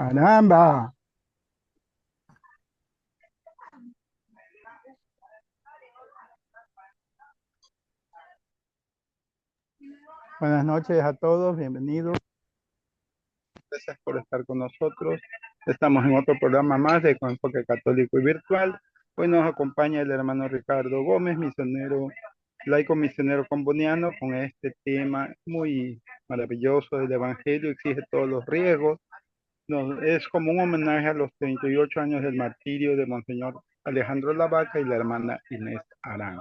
Caramba. Buenas noches a todos, bienvenidos. Gracias por estar con nosotros. Estamos en otro programa más de Enfoque Católico y Virtual. Hoy nos acompaña el hermano Ricardo Gómez, misionero, laico misionero comboniano, con este tema muy maravilloso del Evangelio, exige todos los riesgos. Es como un homenaje a los 38 años del martirio de Monseñor Alejandro Lavaca y la hermana Inés Arán.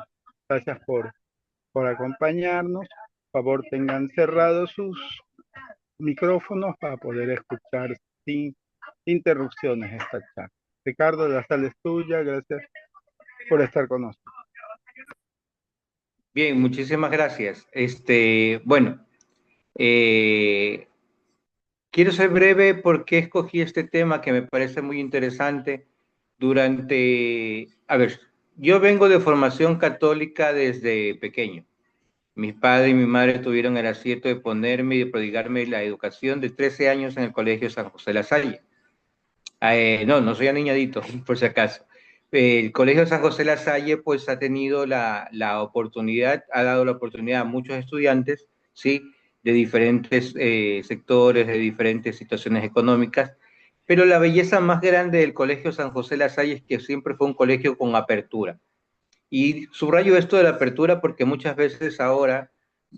Gracias por acompañarnos. Por favor, tengan cerrados sus micrófonos para poder escuchar sin interrupciones esta charla. Ricardo, la sala es tuya. Gracias por estar con nosotros. Bien, muchísimas gracias. Bueno, eh, quiero ser breve porque escogí este tema que me parece muy interesante a ver, yo vengo de formación católica desde pequeño. Mis padres y mi madre tuvieron el acierto de ponerme y de prodigarme la educación de 13 años en el Colegio San José La Salle. No, no soy aniñadito, por si acaso. El Colegio San José La Salle, pues, ha tenido la oportunidad, ha dado la oportunidad a muchos estudiantes, ¿sí? De diferentes sectores, de diferentes situaciones económicas, pero la belleza más grande del Colegio San José La Salle es que siempre fue un colegio con apertura. Y subrayo esto de la apertura porque muchas veces ahora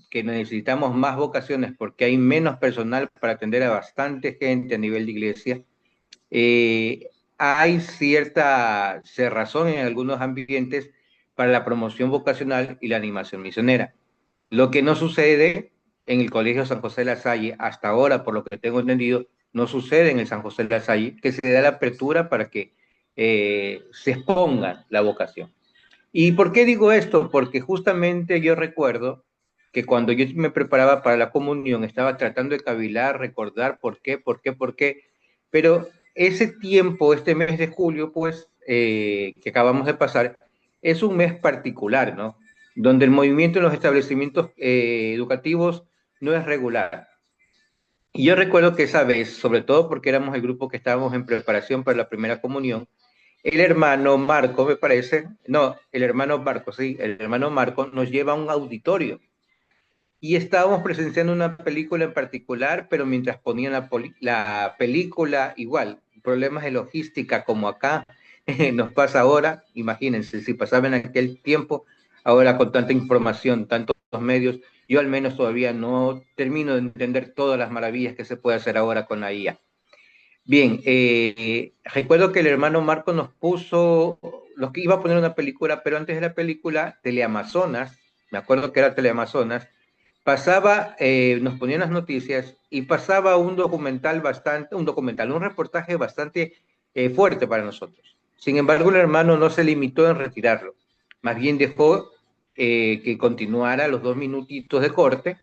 que necesitamos más vocaciones porque hay menos personal para atender a bastante gente a nivel de iglesia, eh, hay cierta cerrazón en algunos ambientes para la promoción vocacional y la animación misionera. Lo que no sucede en el Colegio San José de la Salle, hasta ahora, por lo que tengo entendido, no sucede en el San José de la Salle, que se da la apertura para que se exponga la vocación. ¿Y por qué digo esto? Porque justamente yo recuerdo que cuando yo me preparaba para la comunión, estaba tratando de cavilar, recordar por qué, pero ese tiempo, este mes de julio, pues, que acabamos de pasar, es un mes particular, ¿no? Donde el movimiento en los establecimientos educativos no es regular. Y yo recuerdo que esa vez, sobre todo porque éramos el grupo que estábamos en preparación para la primera comunión, el hermano Marco, me parece, no, el hermano Marco, sí, el hermano Marco nos lleva a un auditorio y estábamos presenciando una película en particular, pero mientras ponían la película, igual, problemas de logística como acá nos pasa ahora, imagínense, si pasaba en aquel tiempo, ahora con tanta información, tantos medios, yo al menos todavía no termino de entender todas las maravillas que se puede hacer ahora con la IA. Bien, recuerdo que el hermano Marco nos puso, los que iba a poner una película, pero antes de la película, Teleamazonas, me acuerdo que era Teleamazonas, pasaba, nos ponían las noticias y pasaba un reportaje bastante fuerte para nosotros. Sin embargo, el hermano no se limitó en retirarlo, más bien dejó que continuara los 2 minutitos de corte,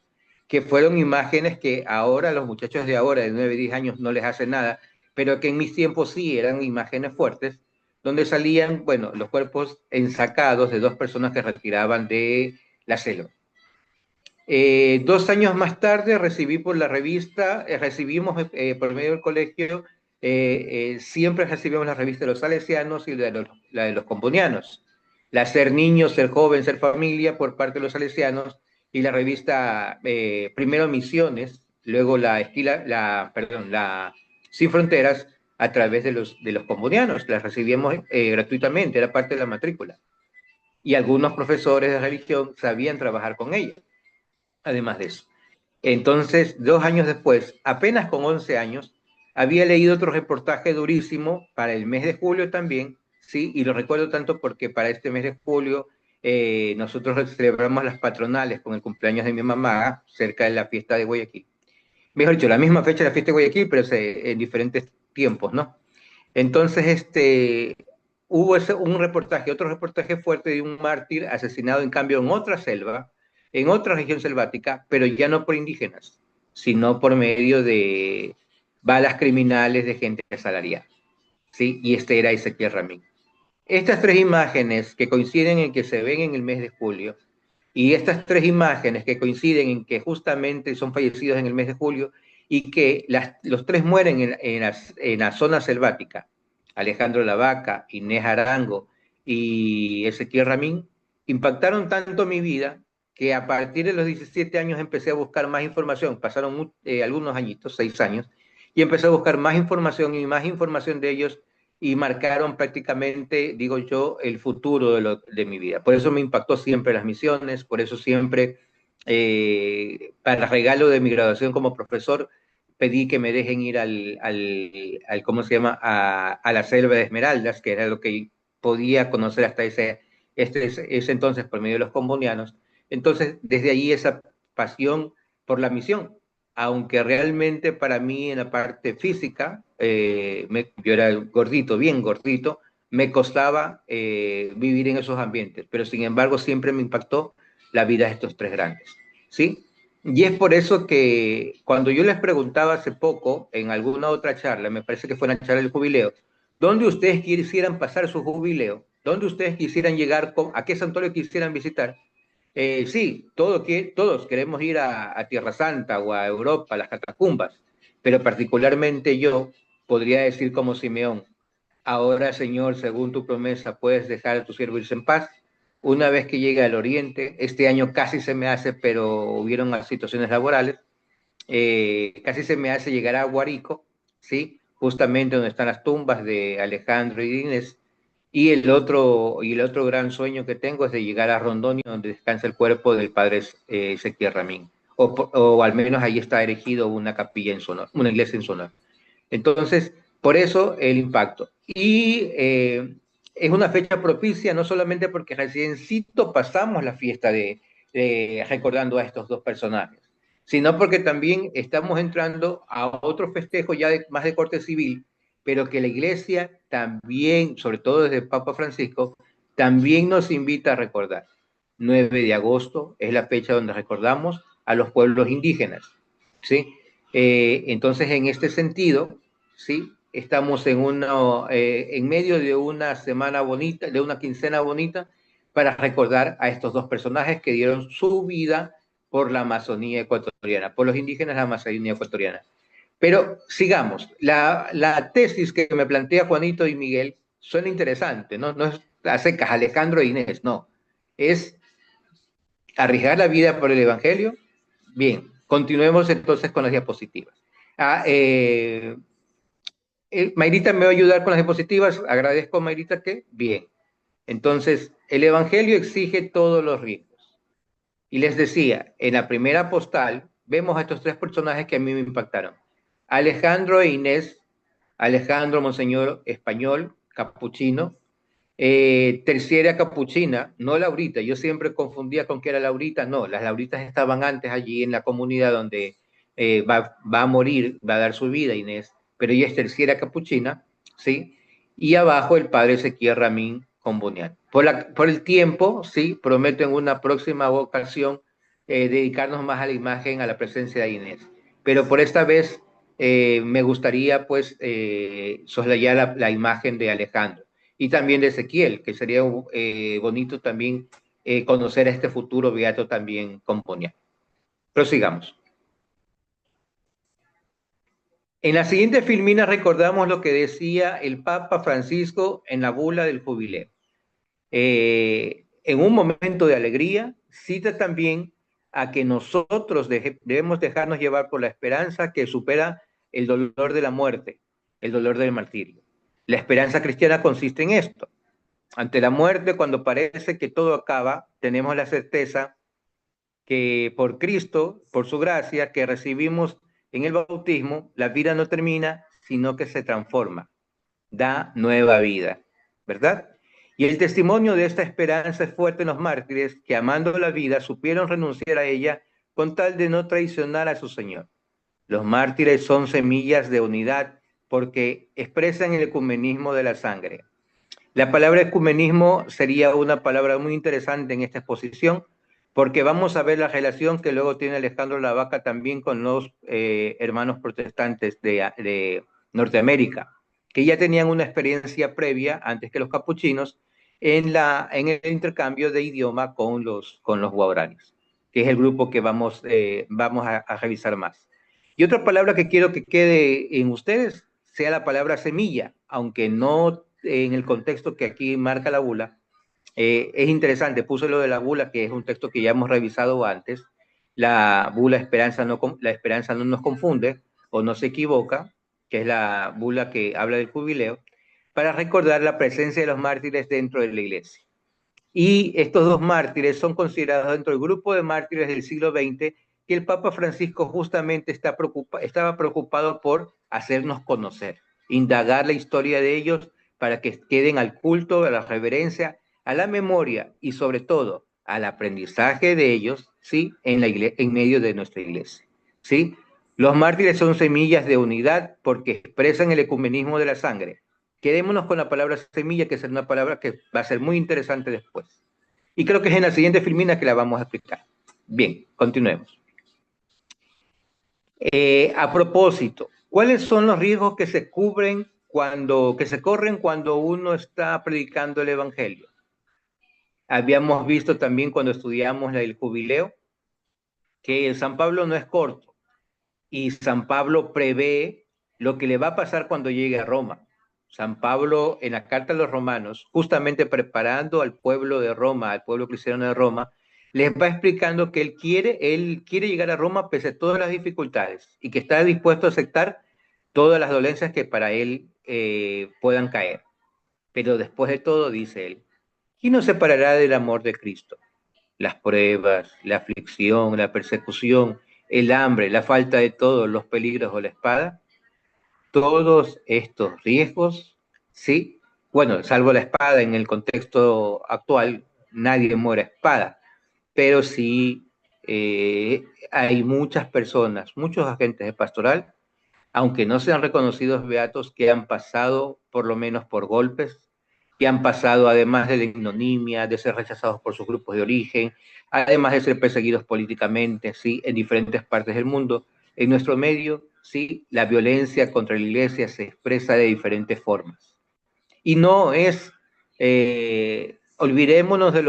que fueron imágenes que ahora los muchachos de ahora, de 9 10 años, no les hace nada, pero que en mis tiempos sí eran imágenes fuertes, donde salían, bueno, los cuerpos ensacados de dos personas que retiraban de la selva. 2 años más tarde recibí por la revista, recibimos por medio del colegio, siempre recibimos la revista de los salesianos y la de los combonianos. La Ser Niño, Ser Joven, Ser Familia por parte de los salesianos y la revista primero Misiones, luego la Sin Fronteras a través de los combonianos. Las recibíamos gratuitamente, era parte de la matrícula. Y algunos profesores de religión sabían trabajar con ella además de eso. Entonces, 2 años después, apenas con 11 años, había leído otro reportaje durísimo para el mes de julio también, ¿sí? Y lo recuerdo tanto porque para este mes de julio nosotros celebramos las patronales con el cumpleaños de mi mamá cerca de la fiesta de Guayaquil. Mejor dicho, la misma fecha de la fiesta de Guayaquil, pero en diferentes tiempos, ¿no? Entonces, hubo un reportaje, otro reportaje fuerte de un mártir asesinado en cambio en otra selva, en otra región selvática, pero ya no por indígenas, sino por medio de balas criminales de gente asalariada. ¿Sí? Y este era Ezequiel Ramín. Estas tres imágenes que coinciden en que se ven en el mes de julio, y estas tres imágenes que coinciden en que justamente son fallecidos en el mes de julio, y que los tres mueren en la zona selvática, Alejandro Lavaca, Inés Arango y Ezequiel Ramín, impactaron tanto mi vida que a partir de los 17 años empecé a buscar más información. Pasaron algunos añitos, 6 años, y empecé a buscar más información y más información de ellos y marcaron prácticamente, digo yo, el futuro de mi vida. Por eso me impactó siempre las misiones, por eso siempre, para regalo de mi graduación como profesor, pedí que me dejen ir ¿cómo se llama? A la selva de Esmeraldas, que era lo que podía conocer hasta ese entonces por medio de los combonianos. Entonces, desde ahí esa pasión por la misión, aunque realmente para mí en la parte física, yo era gordito, bien gordito, me costaba vivir en esos ambientes, pero sin embargo siempre me impactó la vida de estos tres grandes, ¿sí? Y es por eso que cuando yo les preguntaba hace poco, en alguna otra charla, me parece que fue una charla del jubileo, ¿dónde ustedes quisieran pasar su jubileo? ¿Dónde ustedes quisieran llegar? ¿A qué santuario quisieran visitar? Sí, todos queremos ir a Tierra Santa o a Europa, a las catacumbas, pero particularmente yo podría decir como Simeón, ahora Señor, según tu promesa, puedes dejar a tu siervo irse en paz. Una vez que llegue al Oriente, este año casi se me hace, pero hubieron unas situaciones laborales, casi se me hace llegar a Guarico, ¿sí? Justamente donde están las tumbas de Alejandro y Inés, y el otro gran sueño que tengo es de llegar a Rondônia, donde descansa el cuerpo del padre Ezequiel Ramín. O al menos ahí está erigido una capilla en Sonora, una iglesia en Sonora. Entonces, por eso el impacto. Y es una fecha propicia, no solamente porque reciencito pasamos la fiesta recordando a estos dos personajes, sino porque también estamos entrando a otro festejo ya más de corte civil, pero que la iglesia también, sobre todo desde el Papa Francisco, también nos invita a recordar. 9 de agosto es la fecha donde recordamos a los pueblos indígenas, ¿sí? Entonces, en este sentido, ¿sí? Estamos en medio de una semana bonita, de una quincena bonita, para recordar a estos dos personajes que dieron su vida por la Amazonía ecuatoriana, por los indígenas de la Amazonía ecuatoriana. Pero sigamos, la tesis que me plantea Juanito y Miguel suena interesante, ¿no? No es a secas, Alejandro e Inés, no. Es arriesgar la vida por el Evangelio. Bien, continuemos entonces con las diapositivas. Ah, Mayrita me va a ayudar con las diapositivas. Agradezco, Mayrita, que bien. Entonces, el Evangelio exige todos los riesgos. Y les decía, en la primera postal vemos a estos tres personajes que a mí me impactaron. Alejandro e Inés, Alejandro, monseñor español, capuchino, terciaria capuchina, no Laurita, yo siempre confundía con que era Laurita, no, las Lauritas estaban antes allí en la comunidad donde va a morir, va a dar su vida Inés, pero ella es terciaria capuchina, ¿sí? Y abajo el padre Ezequiel Ramín Combonian. Por el tiempo, sí, prometo en una próxima ocasión dedicarnos más a la imagen, a la presencia de Inés. Pero por esta vez me gustaría pues soslayar la imagen de Alejandro y también de Ezequiel, que sería bonito también conocer a este futuro beato también Componia. Prosigamos. En la siguiente filmina recordamos lo que decía el Papa Francisco en la bula del jubileo. En un momento de alegría, cita también a que nosotros debemos dejarnos llevar por la esperanza que supera el dolor de la muerte, el dolor del martirio. La esperanza cristiana consiste en esto. Ante la muerte, cuando parece que todo acaba, tenemos la certeza que por Cristo, por su gracia que recibimos en el bautismo, la vida no termina, sino que se transforma, da nueva vida, ¿verdad? Y el testimonio de esta esperanza es fuerte en los mártires que amando la vida supieron renunciar a ella con tal de no traicionar a su Señor. Los mártires son semillas de unidad porque expresan el ecumenismo de la sangre. La palabra ecumenismo sería una palabra muy interesante en esta exposición, porque vamos a ver la relación que luego tiene Alejandro Lavaca también con los hermanos protestantes de Norteamérica, que ya tenían una experiencia previa, antes que los capuchinos, en el intercambio de idioma con los guaraníes, que es el grupo que vamos a revisar más. Y otra palabra que quiero que quede en ustedes sea la palabra semilla, aunque no en el contexto que aquí marca la bula. Es interesante, puse lo de la bula, que es un texto que ya hemos revisado antes. La bula la esperanza no nos confunde o no se equivoca, que es la bula que habla del jubileo, para recordar la presencia de los mártires dentro de la iglesia. Y estos dos mártires son considerados dentro del grupo de mártires del siglo XX que el Papa Francisco justamente estaba preocupado por hacernos conocer, indagar la historia de ellos para que queden al culto, a la reverencia, a la memoria y sobre todo al aprendizaje de ellos, ¿sí? En medio de nuestra iglesia, ¿sí? Los mártires son semillas de unidad porque expresan el ecumenismo de la sangre. Quedémonos con la palabra semilla, que es una palabra que va a ser muy interesante después. Y creo que es en la siguiente filmina que la vamos a explicar. Bien, continuemos. A propósito, ¿cuáles son los riesgos que que se corren cuando uno está predicando el evangelio? Habíamos visto también cuando estudiamos el jubileo que San Pablo no es corto y San Pablo prevé lo que le va a pasar cuando llegue a Roma. San Pablo, en la carta a los romanos, justamente preparando al pueblo de Roma, al pueblo cristiano de Roma, les va explicando que él quiere llegar a Roma pese a todas las dificultades y que está dispuesto a aceptar todas las dolencias que para él puedan caer. Pero después de todo, dice él, ¿quién nos separará del amor de Cristo? Las pruebas, la aflicción, la persecución, el hambre, la falta de todo, los peligros o la espada. Todos estos riesgos, sí, bueno, salvo la espada en el contexto actual, nadie muere a espada, pero sí hay muchas personas, muchos agentes de pastoral, aunque no sean reconocidos beatos, que han pasado por lo menos por golpes, que han pasado además de la ignominia, de ser rechazados por sus grupos de origen, además de ser perseguidos políticamente, ¿sí? En diferentes partes del mundo. En nuestro medio, ¿sí? La violencia contra la iglesia se expresa de diferentes formas. Y no es, olvidémonos de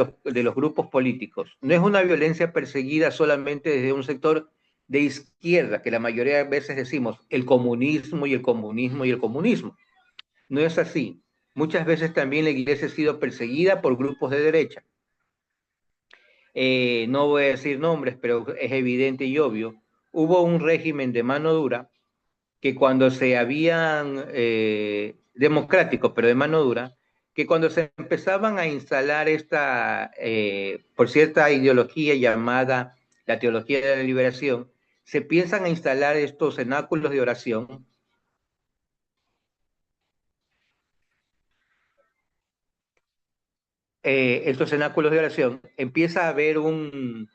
los grupos políticos, no es una violencia perseguida solamente desde un sector de izquierda, que la mayoría de veces decimos el comunismo y el comunismo y el comunismo. No es así. Muchas veces también la iglesia ha sido perseguida por grupos de derecha. No voy a decir nombres, pero es evidente y obvio. Hubo un régimen de mano dura que cuando se habían, democráticos, pero de mano dura, que cuando se empezaban a instalar por cierta ideología llamada la teología de la liberación, se piensan a instalar estos cenáculos de oración. Estos cenáculos de oración, empieza a haber un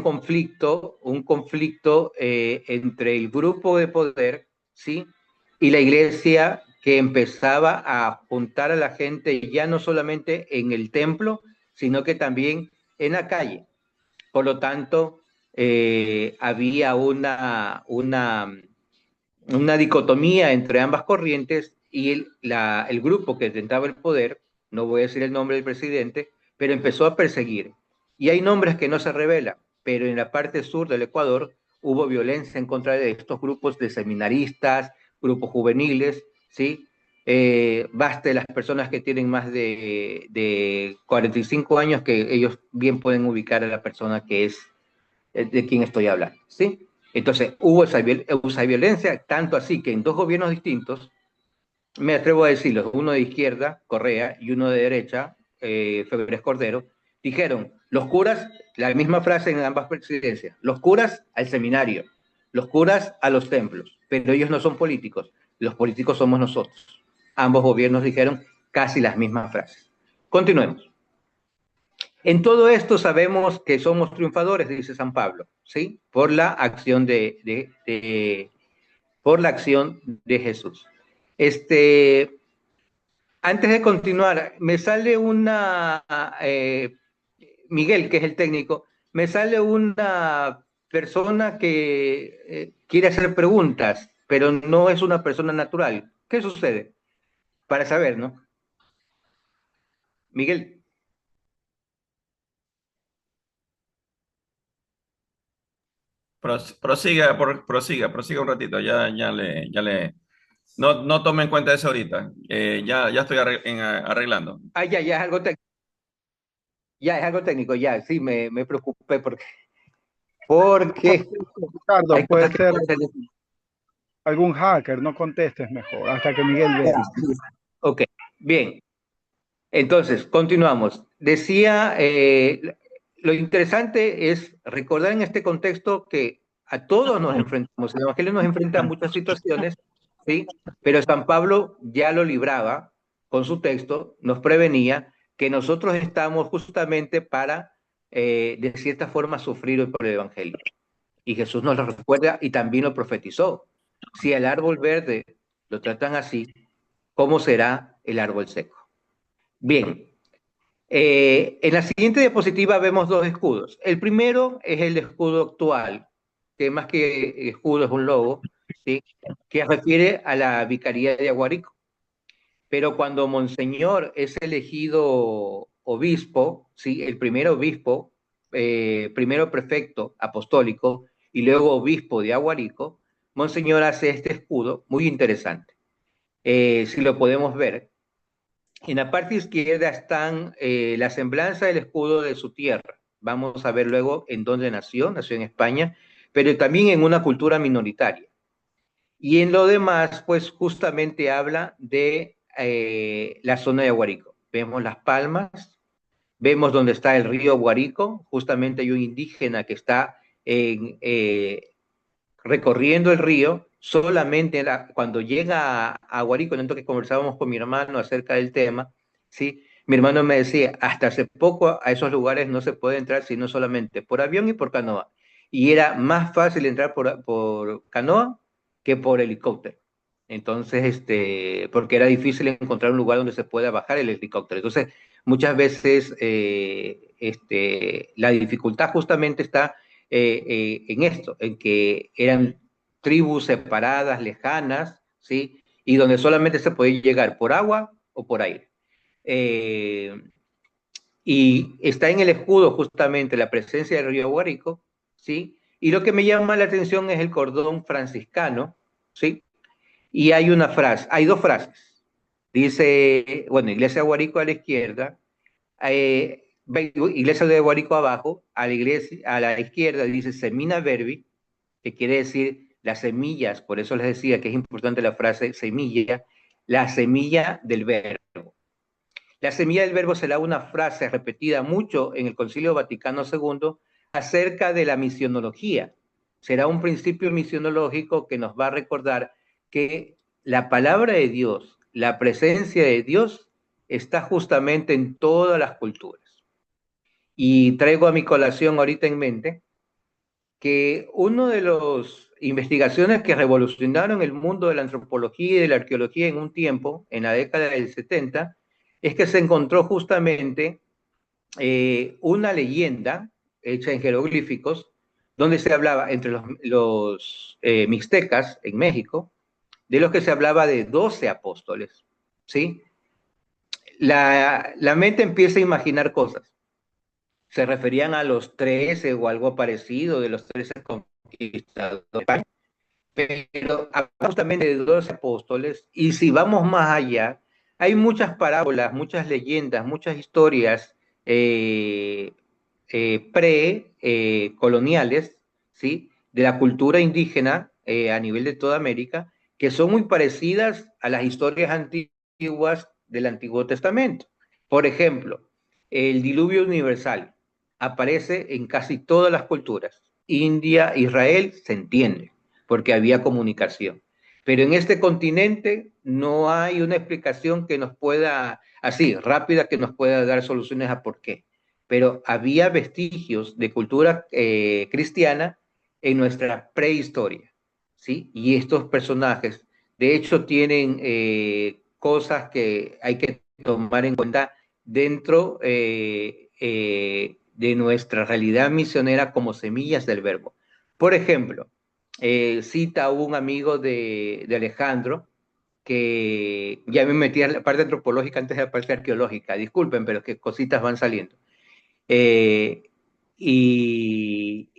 conflicto entre el grupo de poder, ¿sí? Y la iglesia, que empezaba a juntar a la gente ya no solamente en el templo, sino que también en la calle. Por lo tanto, había una dicotomía entre ambas corrientes y el grupo que tentaba el poder, no voy a decir el nombre del presidente, pero empezó a perseguir. Y hay nombres que no se revelan, pero en la parte sur del Ecuador hubo violencia en contra de estos grupos de seminaristas, grupos juveniles, ¿sí? Baste las personas que tienen más de 45 años que ellos bien pueden ubicar a la persona que es de quien estoy hablando, ¿sí? Entonces, hubo esa violencia, tanto así que en dos gobiernos distintos, me atrevo a decirlo, uno de izquierda, Correa, y uno de derecha, Febres Cordero, dijeron, los curas, la misma frase en ambas presidencias, los curas al seminario, los curas a los templos, pero ellos no son políticos, los políticos somos nosotros. Ambos gobiernos dijeron casi las mismas frases. Continuemos. En todo esto sabemos que somos triunfadores, dice San Pablo, ¿sí? Por la acción por la acción de Jesús. Antes de continuar, me sale Miguel, que es el técnico, me sale una persona que quiere hacer preguntas, pero no es una persona natural. ¿Qué sucede? Para saber, ¿no? Miguel. Prosiga, prosiga un ratito, no tome en cuenta eso ahorita. Ya estoy arreglando. Ah, ya es algo técnico. Ya es algo técnico, ya, sí, me preocupé porque Ricardo, hay cosas puede que ser pueden ser. algún hacker, no contestes mejor, hasta que Miguel vea. Ok, bien. Entonces, continuamos. Decía, lo interesante es recordar en este contexto que a todos nos enfrentamos. El Evangelio nos enfrenta a muchas situaciones, ¿sí? Pero San Pablo ya lo libraba con su texto, nos prevenía que nosotros estamos justamente para, de cierta forma, sufrir por el Evangelio. Y Jesús nos lo recuerda y también lo profetizó. Si el árbol verde lo tratan así, ¿cómo será el árbol seco? Bien, en la siguiente diapositiva vemos dos escudos. El primero es el escudo actual, que más que escudo es un logo, ¿sí? Que refiere a la Vicaría de Aguarico. Pero cuando Monseñor es elegido obispo, ¿sí? El primer obispo, primero prefecto apostólico y luego obispo de Aguarico, Monseñor hace este escudo muy interesante. Si lo podemos ver, en la parte izquierda están la semblanza del escudo de su tierra. Vamos a ver luego en dónde nació, nació en España, pero también en una cultura minoritaria. Y en lo demás, pues justamente habla de la zona de Guarico. Vemos las palmas, vemos dónde está el río Guarico, justamente hay un indígena que está recorriendo el río, solamente cuando llega a Guarico, en el momento que conversábamos con mi hermano acerca del tema, ¿sí? Mi hermano me decía, hasta hace poco a esos lugares no se puede entrar sino solamente por avión y por canoa. Y era más fácil entrar por canoa que por helicóptero. Entonces, porque era difícil encontrar un lugar donde se pueda bajar el helicóptero. Entonces, muchas veces la dificultad justamente está en esto, en que eran tribus separadas, lejanas, ¿sí? Y donde solamente se podía llegar por agua o por aire. Eh, y está en el escudo justamente la presencia del río Guarico, ¿sí? Y lo que me llama la atención es el cordón franciscano, ¿sí? Y hay una frase, hay dos frases. Dice, bueno, Iglesia Guarico a la izquierda, iglesia de Guarico abajo, a la izquierda dice Semina Verbi, que quiere decir las semillas, por eso les decía que es importante la frase semilla, la semilla del verbo. La semilla del verbo será una frase repetida mucho en el Concilio Vaticano II acerca de la misionología. Será un principio misionológico que nos va a recordar que la palabra de Dios, la presencia de Dios, está justamente en todas las culturas. Y traigo a mi colación ahorita en mente que una de las investigaciones que revolucionaron el mundo de la antropología y de la arqueología en un tiempo, en la década del 70, es que se encontró justamente una leyenda hecha en jeroglíficos donde se hablaba entre los mixtecas en México, de los que se hablaba de 12 apóstoles, ¿sí? La mente empieza a imaginar cosas. Se referían a los 13 o algo parecido de los 13 conquistadores, pero hablamos también de 12 apóstoles, y si vamos más allá, hay muchas parábolas, muchas leyendas, muchas historias eh, pre-coloniales, ¿sí? De la cultura indígena a nivel de toda América, que son muy parecidas a las historias antiguas del Antiguo Testamento. Por ejemplo, el diluvio universal aparece en casi todas las culturas. India, Israel, se entiende, porque había comunicación. Pero en este continente no hay una explicación que nos pueda, así, rápida, que nos pueda dar soluciones a por qué. Pero había vestigios de cultura cristiana en nuestra prehistoria, ¿sí? Y estos personajes, de hecho, tienen cosas que hay que tomar en cuenta dentro de nuestra realidad misionera como semillas del verbo. Por ejemplo, cita a un amigo de Alejandro, que ya me metí a la parte antropológica antes de la parte arqueológica, disculpen, pero es que cositas van saliendo. Eh, y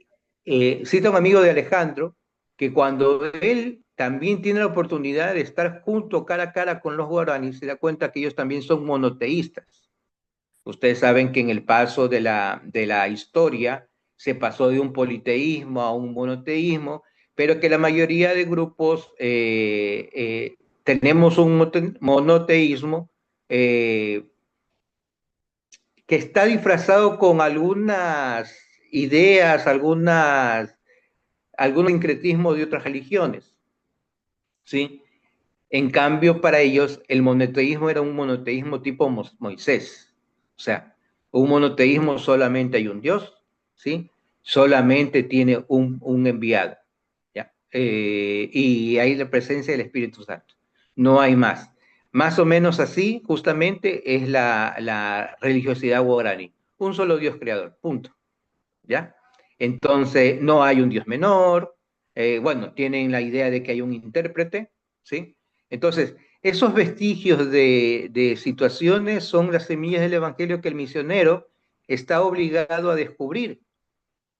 cita un amigo de Alejandro, que cuando él también tiene la oportunidad de estar junto cara a cara con los guaraníes, se da cuenta que ellos también son monoteístas. Ustedes saben que en el paso de la historia se pasó de un politeísmo a un monoteísmo, pero que la mayoría de grupos tenemos un monoteísmo eh, que está disfrazado con algunas ideas, algún sincretismo de otras religiones, ¿sí? En cambio, para ellos, el monoteísmo era un monoteísmo tipo Moisés. O sea, un monoteísmo solamente hay un Dios, ¿sí? Solamente tiene un enviado, ¿ya? Y hay la presencia del Espíritu Santo. No hay más. Más o menos así, justamente, es la religiosidad guaraní. Un solo Dios creador, punto, ¿ya? Entonces, no hay un Dios menor. Bueno, tienen la idea de que hay un intérprete, ¿sí? Entonces, esos vestigios de situaciones son las semillas del Evangelio que el misionero está obligado a descubrir.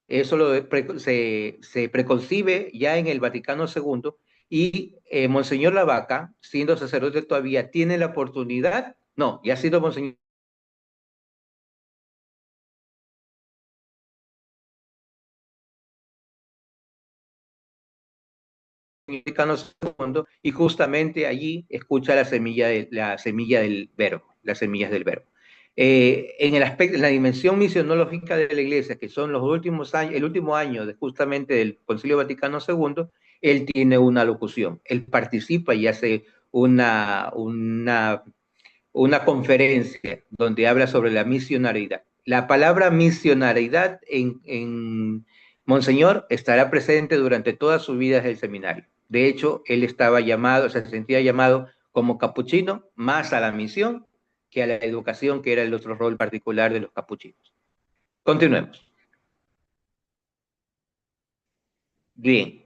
Eso se preconcibe ya en el Vaticano II y Monseñor Lavaca, siendo sacerdote todavía, tiene la oportunidad, no, ya ha sido Monseñor Vaticano II, y justamente allí escucha la semilla del verbo, las semillas del verbo. En el aspecto, en la dimensión misionológica de la Iglesia, que son los últimos años, el último año justamente del Concilio Vaticano II, él tiene una locución, él participa y hace una conferencia donde habla sobre la misionalidad. La palabra misionalidad en Monseñor estará presente durante toda su vida del seminario. De hecho, él estaba llamado, se sentía llamado como capuchino más a la misión que a la educación, que era el otro rol particular de los capuchinos. Continuemos. Bien.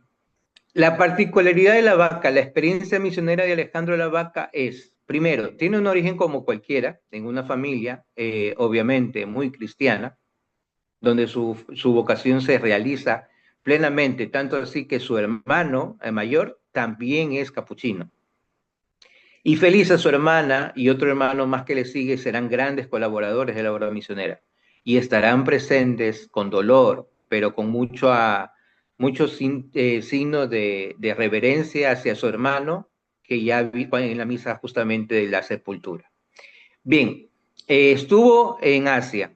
La particularidad de la vaca, la experiencia misionera de Alejandro de la Vaca es, primero, tiene un origen como cualquiera, en una familia, obviamente, muy cristiana, donde su vocación se realiza plenamente, tanto así que su hermano mayor también es capuchino. Y feliz a su hermana y otro hermano más que le sigue serán grandes colaboradores de la obra misionera y estarán presentes con dolor, pero con muchos signos de reverencia hacia su hermano que ya vi en la misa justamente de la sepultura. Bien, estuvo en Asia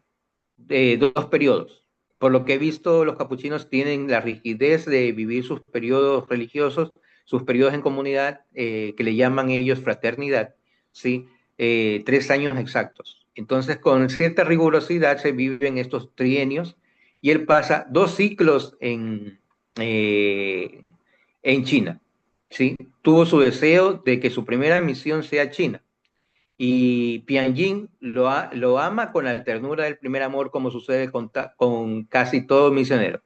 dos periodos. Por lo que he visto, los capuchinos tienen la rigidez de vivir sus periodos religiosos, sus periodos en comunidad, que le llaman ellos fraternidad, ¿sí? 3 años exactos. Entonces, con cierta rigurosidad se viven estos trienios y él pasa 2 ciclos en China, ¿sí? Tuvo su deseo de que su primera misión sea China y Pianjin lo ama con la ternura del primer amor, como sucede con casi todo misionero.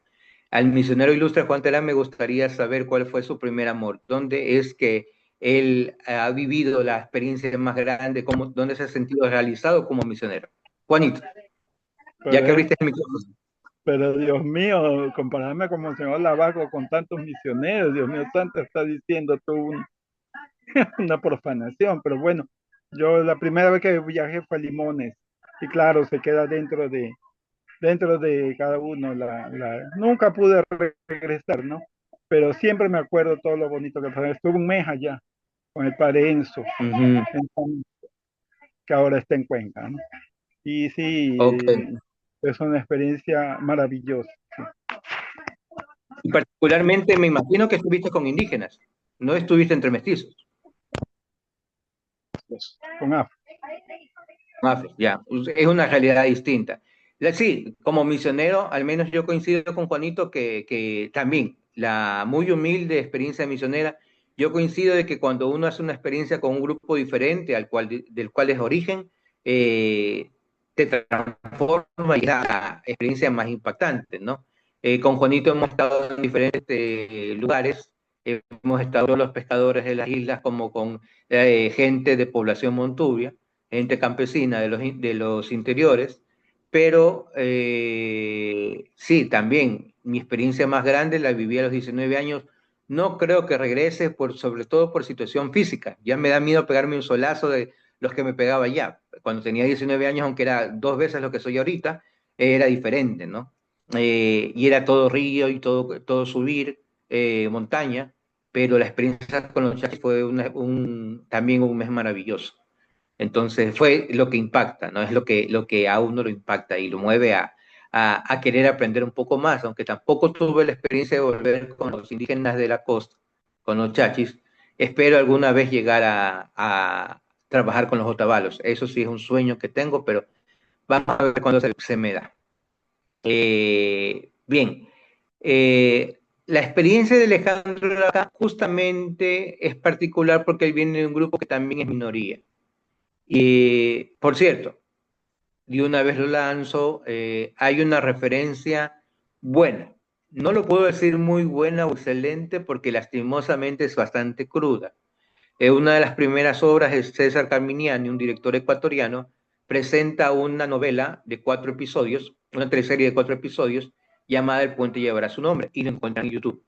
Al misionero ilustre Juan Terán me gustaría saber cuál fue su primer amor, dónde es que él ha vivido la experiencia más grande, dónde se ha sentido realizado como misionero. Juanito, ya que Pero, abriste el micrófono. pero Dios mío, compararme con Monseñor Lavaco con tantos misioneros, Dios mío santo, está diciendo tú una profanación, pero bueno, yo la primera vez que viajé fue a Limones, y claro, se queda dentro de cada uno, nunca pude regresar, ¿no? Pero siempre me acuerdo todo lo bonito que pasó. Estuve un mes allá con el padre Enzo, Uh -huh. que ahora está en Cuenca, ¿no? Y sí, Okay. es una experiencia maravillosa, sí, Y particularmente me imagino que estuviste con indígenas, no estuviste entre mestizos. con AFA. Ya, es una realidad distinta. Sí, como misionero, al menos yo coincido con Juanito que también la muy humilde experiencia misionera, yo coincido de que cuando uno hace una experiencia con un grupo diferente del cual es origen, te transforma y da experiencias más impactantes, ¿no? Con Juanito hemos estado en diferentes lugares, hemos estado con los pescadores de las islas como con gente de población montuvia, gente campesina de los interiores, pero sí, también mi experiencia más grande la viví a los 19 años. No creo que regrese, sobre todo por situación física. Ya me da miedo pegarme un solazo de los que me pegaba ya. Cuando tenía 19 años, aunque era 2 veces lo que soy ahorita, era diferente, ¿no? Y era todo río y todo subir, montaña, pero la experiencia con los Chachis fue también un mes maravilloso. Entonces fue lo que impacta, ¿no? Es lo que a uno lo impacta y lo mueve a querer aprender un poco más, aunque tampoco tuve la experiencia de volver con los indígenas de la costa, con los Chachis. Espero alguna vez llegar a trabajar con los Otavalos. Eso sí es un sueño que tengo, pero vamos a ver cuándo se me da. Bien, la experiencia de Alejandro acá justamente es particular porque él viene de un grupo que también es minoría. Y, por cierto, de una vez lo lanzo, hay una referencia buena. No lo puedo decir muy buena o excelente porque lastimosamente es bastante cruda. Una de las primeras obras es César Carminiani, un director ecuatoriano, presenta una novela de 4 episodios, una teleserie de 4 episodios, llamada El puente llevará su nombre, y lo encuentran en YouTube.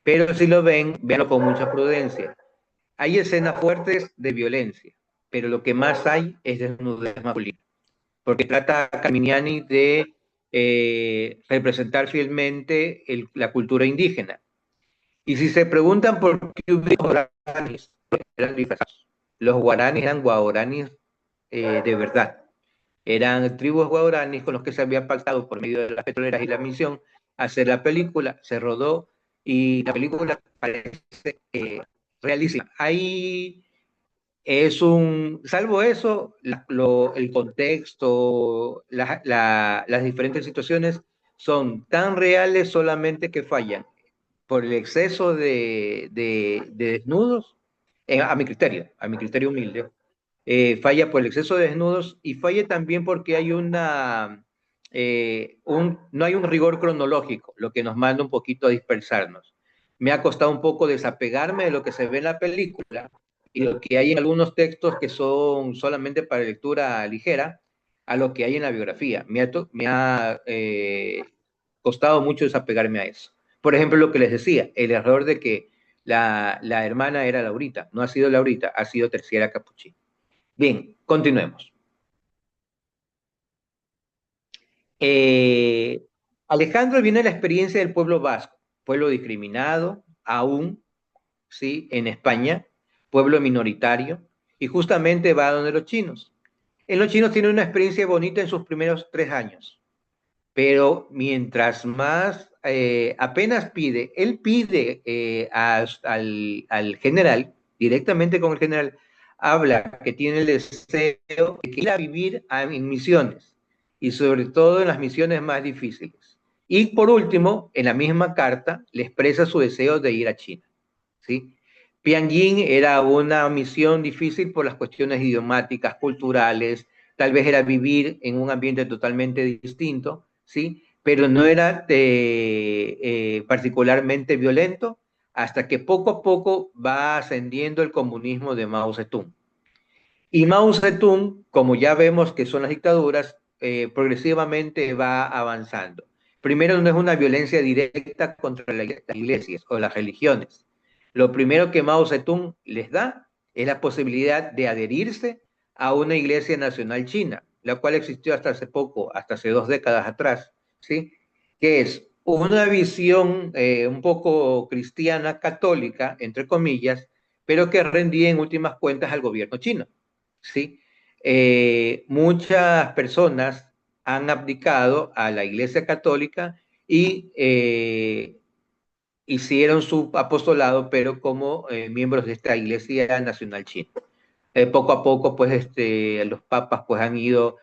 Pero si lo ven, véanlo con mucha prudencia. Hay escenas fuertes de violencia, pero lo que más hay es desnudez masculina, porque trata a Carminiani de representar fielmente la cultura indígena. Y si se preguntan por qué los guaraníes eran disfrazados, los guaraníes eran guaraníes de verdad. Eran tribus guaraníes con los que se había pactado por medio de las petroleras y la misión hacer la película. Se rodó y la película parece realísima. Ahí salvo eso, el contexto, las diferentes situaciones son tan reales solamente que fallan por el exceso de desnudos, a mi criterio humilde, falla por el exceso de desnudos y falla también porque hay no hay un rigor cronológico, lo que nos manda un poquito a dispersarnos. Me ha costado un poco desapegarme de lo que se ve en la película y lo que hay en algunos textos que son solamente para lectura ligera a lo que hay en la biografía. Me ha costado mucho desapegarme a eso. Por ejemplo, lo que les decía, el error de que la hermana era Laurita. No ha sido Laurita, ha sido Terciera Capuchín. Bien, continuemos. Eh, Alejandro viene de la experiencia del pueblo vasco, pueblo discriminado, aún, ¿sí? En España, pueblo minoritario, y justamente va donde los chinos. En los chinos tiene una experiencia bonita en sus primeros 3 años, pero mientras más, apenas él pide al general, directamente con el general, habla que tiene el deseo de ir a vivir en misiones, y sobre todo en las misiones más difíciles. Y por último, en la misma carta, le expresa su deseo de ir a China, ¿sí? Pianjin era una misión difícil por las cuestiones idiomáticas, culturales, tal vez era vivir en un ambiente totalmente distinto, ¿sí? Pero no era particularmente violento hasta que poco a poco va ascendiendo el comunismo de Mao Zedong. Y Mao Zedong, como ya vemos que son las dictaduras, progresivamente va avanzando. Primero, no es una violencia directa contra las iglesias o las religiones. Lo primero que Mao Zedong les da es la posibilidad de adherirse a una iglesia nacional china, la cual existió hasta hace poco, hasta hace 2 décadas atrás, ¿sí? Que es una visión un poco cristiana, católica, entre comillas, pero que rendía en últimas cuentas al gobierno chino, ¿sí? Muchas personas han abdicado a la Iglesia Católica y hicieron su apostolado, pero como miembros de esta Iglesia Nacional China. Poco a poco, pues, los papas pues, han ido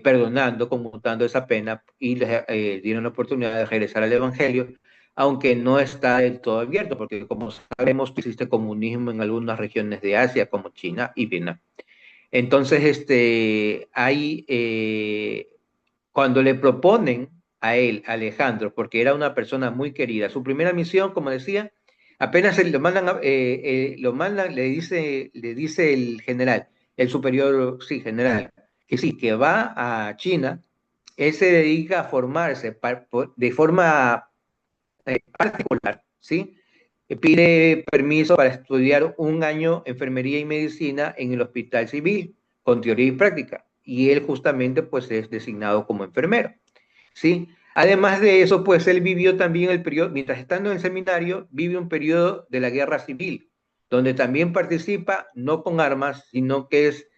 perdonando, conmutando esa pena y les dieron la oportunidad de regresar al Evangelio, aunque no está del todo abierto, porque como sabemos, existe comunismo en algunas regiones de Asia, como China y Vietnam. Entonces, cuando le proponen a él, Alejandro, porque era una persona muy querida, su primera misión, como decía, apenas le dice el general, el superior, sí, general, que sí, que va a China, él se dedica a formarse de forma particular, ¿sí? Pide permiso para estudiar un año enfermería y medicina en el hospital civil, con teoría y práctica. Y él justamente pues es designado como enfermero, ¿sí? Además de eso, pues él vivió también el periodo, mientras estando en el seminario, vive un periodo de la guerra civil, donde también participa, no con armas, sino que es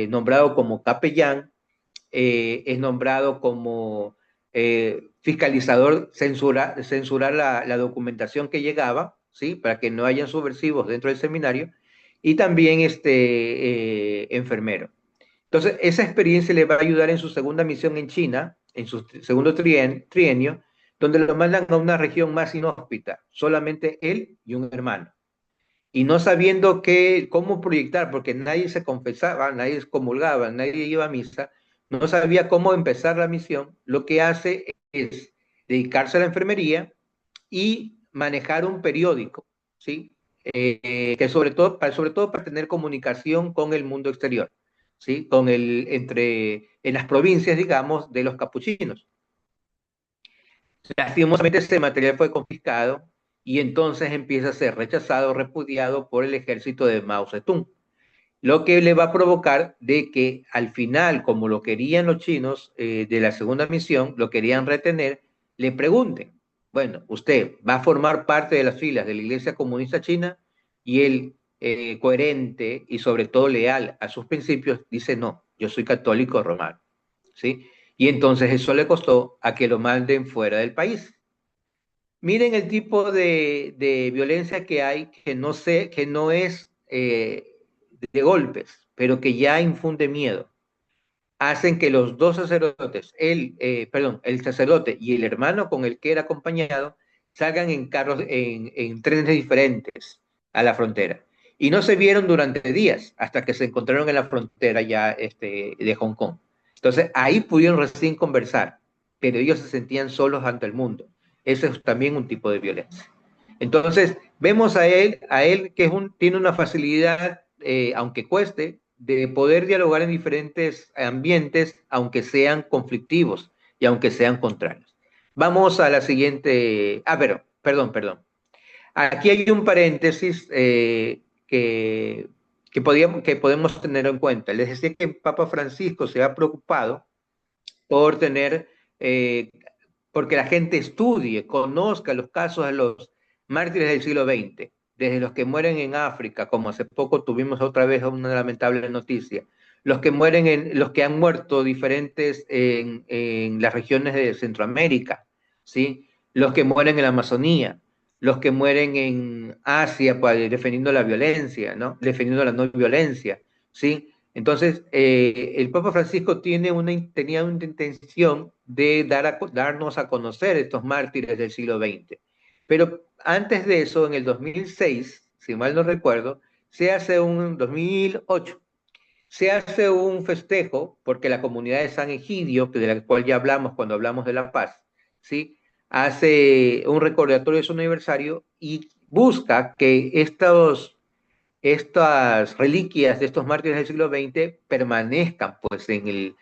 nombrado como capellán, es nombrado como fiscalizador, censurar la documentación que llegaba, ¿sí? Para que no hayan subversivos dentro del seminario, y también enfermero. Entonces, esa experiencia le va a ayudar en su segunda misión en China, en su segundo trienio, donde lo mandan a una región más inhóspita, solamente él y un hermano. Y no sabiendo cómo proyectar, porque nadie se confesaba, nadie comulgaba, nadie iba a misa, no sabía cómo empezar la misión, lo que hace es dedicarse a la enfermería y manejar un periódico, ¿sí? Que sobre todo para tener comunicación con el mundo exterior, ¿sí? En las provincias, digamos, de los capuchinos. Lastimosamente ese material fue confiscado y entonces empieza a ser rechazado, repudiado por el ejército de Mao Zedong, lo que le va a provocar de que al final, como lo querían los chinos de la segunda misión, lo querían retener, le pregunten, bueno, usted va a formar parte de las filas de la Iglesia Comunista China, y él, coherente y sobre todo leal a sus principios, dice, no, yo soy católico romano, ¿sí? Y entonces eso le costó a que lo manden fuera del país. Miren el tipo de violencia que hay, que no es de golpes, pero que ya infunde miedo. Hacen que los dos sacerdotes, el sacerdote y el hermano con el que era acompañado, salgan en carros, en trenes diferentes a la frontera. Y no se vieron durante días hasta que se encontraron en la frontera ya de Hong Kong. Entonces ahí pudieron recién conversar, pero ellos se sentían solos ante el mundo. Ese es también un tipo de violencia. Entonces, vemos a él que tiene una facilidad, aunque cueste, de poder dialogar en diferentes ambientes, aunque sean conflictivos y aunque sean contrarios. Vamos a la siguiente. Ah, pero, perdón. Aquí hay un paréntesis que podemos tener en cuenta. Les decía que el Papa Francisco se ha preocupado por tener, eh, porque la gente estudie, conozca los casos de los mártires del siglo XX, desde los que mueren en África, como hace poco tuvimos otra vez una lamentable noticia, los que han muerto diferentes en las regiones de Centroamérica, ¿sí? Los que mueren en la Amazonía, los que mueren en Asia, pues, defendiendo la violencia, ¿no? Defendiendo la no violencia, ¿sí? Entonces, el Papa Francisco tenía una intención de darnos a conocer estos mártires del siglo XX. Pero antes de eso, en el 2006, si mal no recuerdo, 2008, se hace un festejo, porque la comunidad de San Egidio, de la cual ya hablamos cuando hablamos de la paz, ¿sí? Hace un recordatorio de su aniversario y busca que estas reliquias de estos mártires del siglo XX permanezcan pues en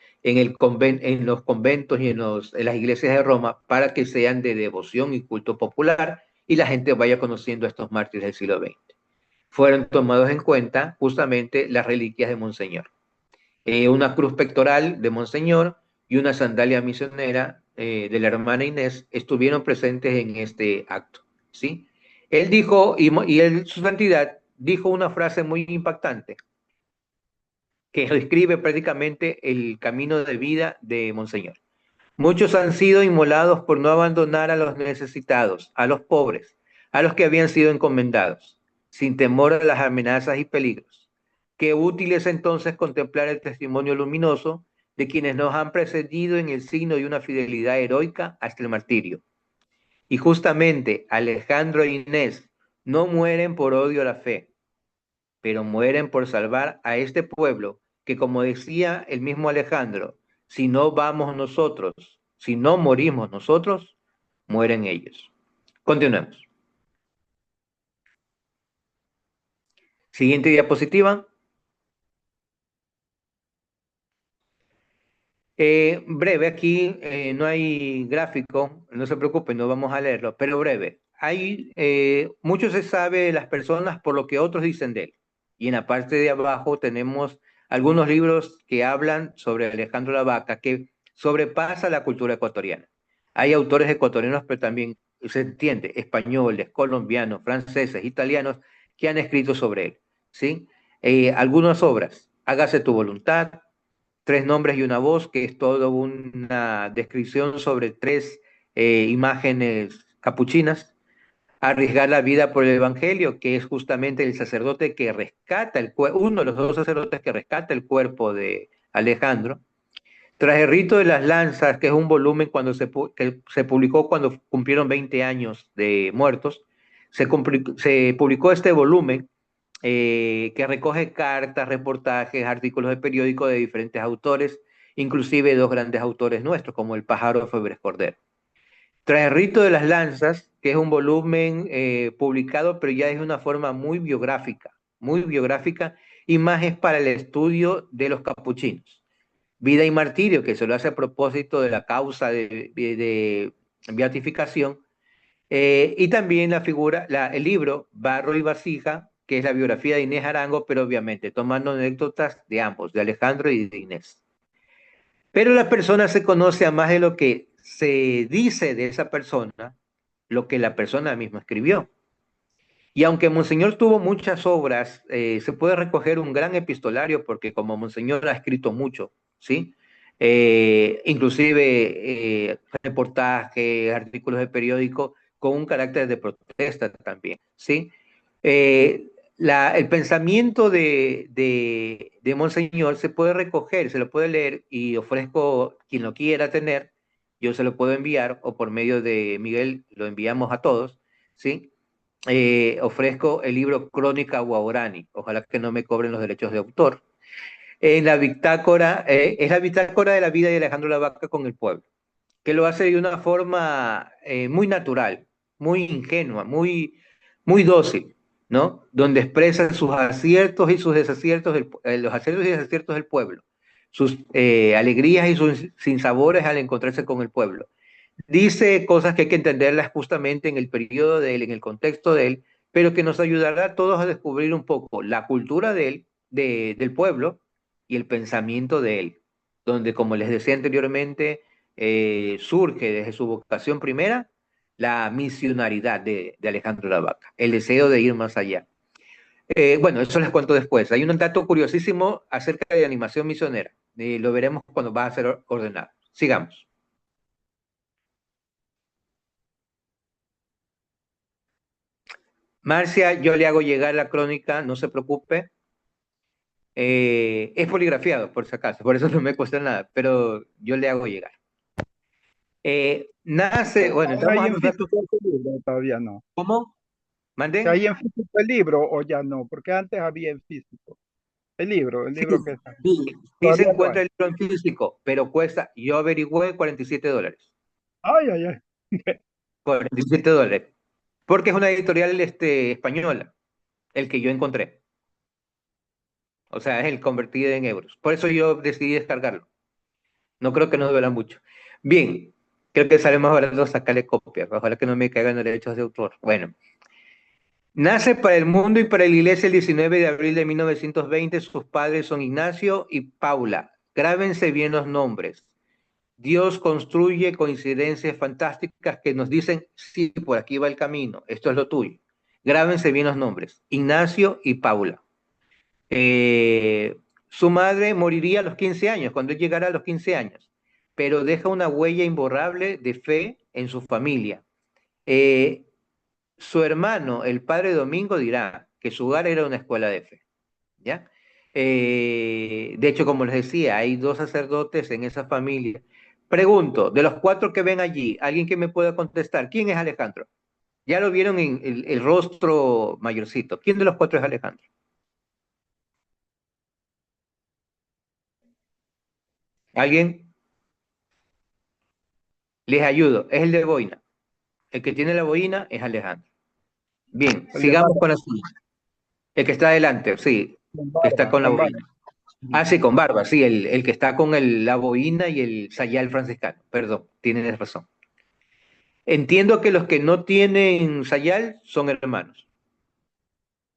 los conventos y en las iglesias de Roma, para que sean de devoción y culto popular y la gente vaya conociendo a estos mártires del siglo XX. Fueron tomados en cuenta justamente las reliquias de Monseñor. Una cruz pectoral de Monseñor y una sandalia misionera de la hermana Inés estuvieron presentes en este acto, ¿sí? Él dijo, su santidad dijo una frase muy impactante que describe prácticamente el camino de vida de Monseñor. Muchos han sido inmolados por no abandonar a los necesitados, a los pobres, a los que habían sido encomendados, sin temor a las amenazas y peligros. Qué útil es entonces contemplar el testimonio luminoso de quienes nos han precedido en el signo de una fidelidad heroica hasta el martirio. Y justamente Alejandro e Inés no mueren por odio a la fe, pero mueren por salvar a este pueblo que, como decía el mismo Alejandro, si no vamos nosotros, si no morimos nosotros, mueren ellos. Continuemos. Siguiente diapositiva. Breve, aquí no hay gráfico, no se preocupen, no vamos a leerlo, pero breve. Hay, mucho se sabe de las personas por lo que otros dicen de él. Y en la parte de abajo tenemos algunos libros que hablan sobre Alejandro Lavaca, que sobrepasa la cultura ecuatoriana. Hay autores ecuatorianos, pero también se entiende, españoles, colombianos, franceses, italianos, que han escrito sobre él. ¿Sí? Algunas obras, Hágase tu voluntad, Tres nombres y una voz, que es toda una descripción sobre tres imágenes capuchinas. Arriesgar la vida por el Evangelio, que es justamente el sacerdote que rescata uno de los dos sacerdotes que rescata el cuerpo de Alejandro. Tras el rito de las lanzas, que es un volumen que se publicó cuando cumplieron 20 años de muertos, se publicó este volumen que recoge cartas, reportajes, artículos de periódico de diferentes autores, inclusive dos grandes autores nuestros, como el Pájaro Febres Cordero. Tras el rito de las lanzas, que es un volumen publicado, pero ya es de una forma muy biográfica, y más es para el estudio de los capuchinos. Vida y martirio, que se lo hace a propósito de la causa de beatificación, y también el libro Barro y Vasija, que es la biografía de Inés Arango, pero obviamente tomando anécdotas de ambos, de Alejandro y de Inés. Pero la persona se conoce a más de lo que se dice de esa persona, lo que la persona misma escribió. Y aunque Monseñor tuvo muchas obras, se puede recoger un gran epistolario, porque como Monseñor ha escrito mucho, ¿sí? Inclusive reportajes, artículos de periódico, con un carácter de protesta también, ¿sí? El pensamiento de Monseñor se puede recoger, se lo puede leer, y ofrezco, quien lo quiera tener, yo se lo puedo enviar, o por medio de Miguel lo enviamos a todos, ¿sí? Ofrezco el libro Crónica Guaurani, ojalá que no me cobren los derechos de autor. En la bitácora, es la bitácora de la vida de Alejandro Lavaca con el pueblo, que lo hace de una forma muy natural, muy ingenua, muy dócil, ¿no? Donde expresa sus aciertos y sus desaciertos, los aciertos y desaciertos del pueblo, sus alegrías y sus sinsabores al encontrarse con el pueblo. Dice cosas que hay que entenderlas justamente en el periodo de él, en el contexto de él, pero que nos ayudará a todos a descubrir un poco la cultura de él, del pueblo, y el pensamiento de él, donde, como les decía anteriormente, surge desde su vocación primera la misionaridad de Alejandro Lavaca, el deseo de ir más allá. Bueno, eso les cuento después. Hay un dato curiosísimo acerca de animación misionera. Lo veremos cuando va a ser ordenado. Sigamos. Marcia, yo le hago llegar la crónica, no se preocupe. Es poligrafiado, por si acaso, por eso no me cuesta nada, pero yo le hago llegar. Bueno, ¿Hay entramos a en los datos. físico el libro? Todavía no. ¿Cómo? ¿Hay ¿Mande? en físico el libro o ya no? Porque antes había en físico. El Sí, libro que está. sí se Todavía lo encuentra hay. el libro en físico, pero cuesta, yo averigüé, $47. Ay, ay, ay. $47. Porque es una editorial española, el que yo encontré. O sea, es el convertido en euros. Por eso yo decidí descargarlo. No creo que nos duela mucho. Bien, creo que sale más barato sacarle copia. Ojalá que no me caigan derechos de autor. Bueno, nace para el mundo y para la iglesia el 19 de abril de 1920. Sus padres son Ignacio y Paula. Grábense bien los nombres. Dios construye coincidencias fantásticas que nos dicen, sí, por aquí va el camino, esto es lo tuyo. Grábense bien los nombres. Ignacio y Paula. Eh, Su madre moriría a los 15 años, cuando él llegara a los 15 años, pero deja una huella imborrable de fe en su familia. Eh, Su hermano, el padre Domingo, dirá que su hogar era una escuela de fe, ¿ya? De hecho, como les decía, hay dos sacerdotes en esa familia. Pregunto, de los cuatro que ven allí, alguien que me pueda contestar, ¿quién es Alejandro? Ya lo vieron en el rostro mayorcito. ¿Quién de los cuatro es Alejandro? ¿Alguien? Les ayudo. Es el de boina. El que tiene la boina es Alejandro. Bien, El de sigamos barba, con la siguiente. El que está adelante, sí, con que está barba, con la con barba. boina. Ah, sí, con barba, sí, el que está con la boina y el sayal franciscano. Perdón, tienes razón. Entiendo que los que no tienen sayal son hermanos.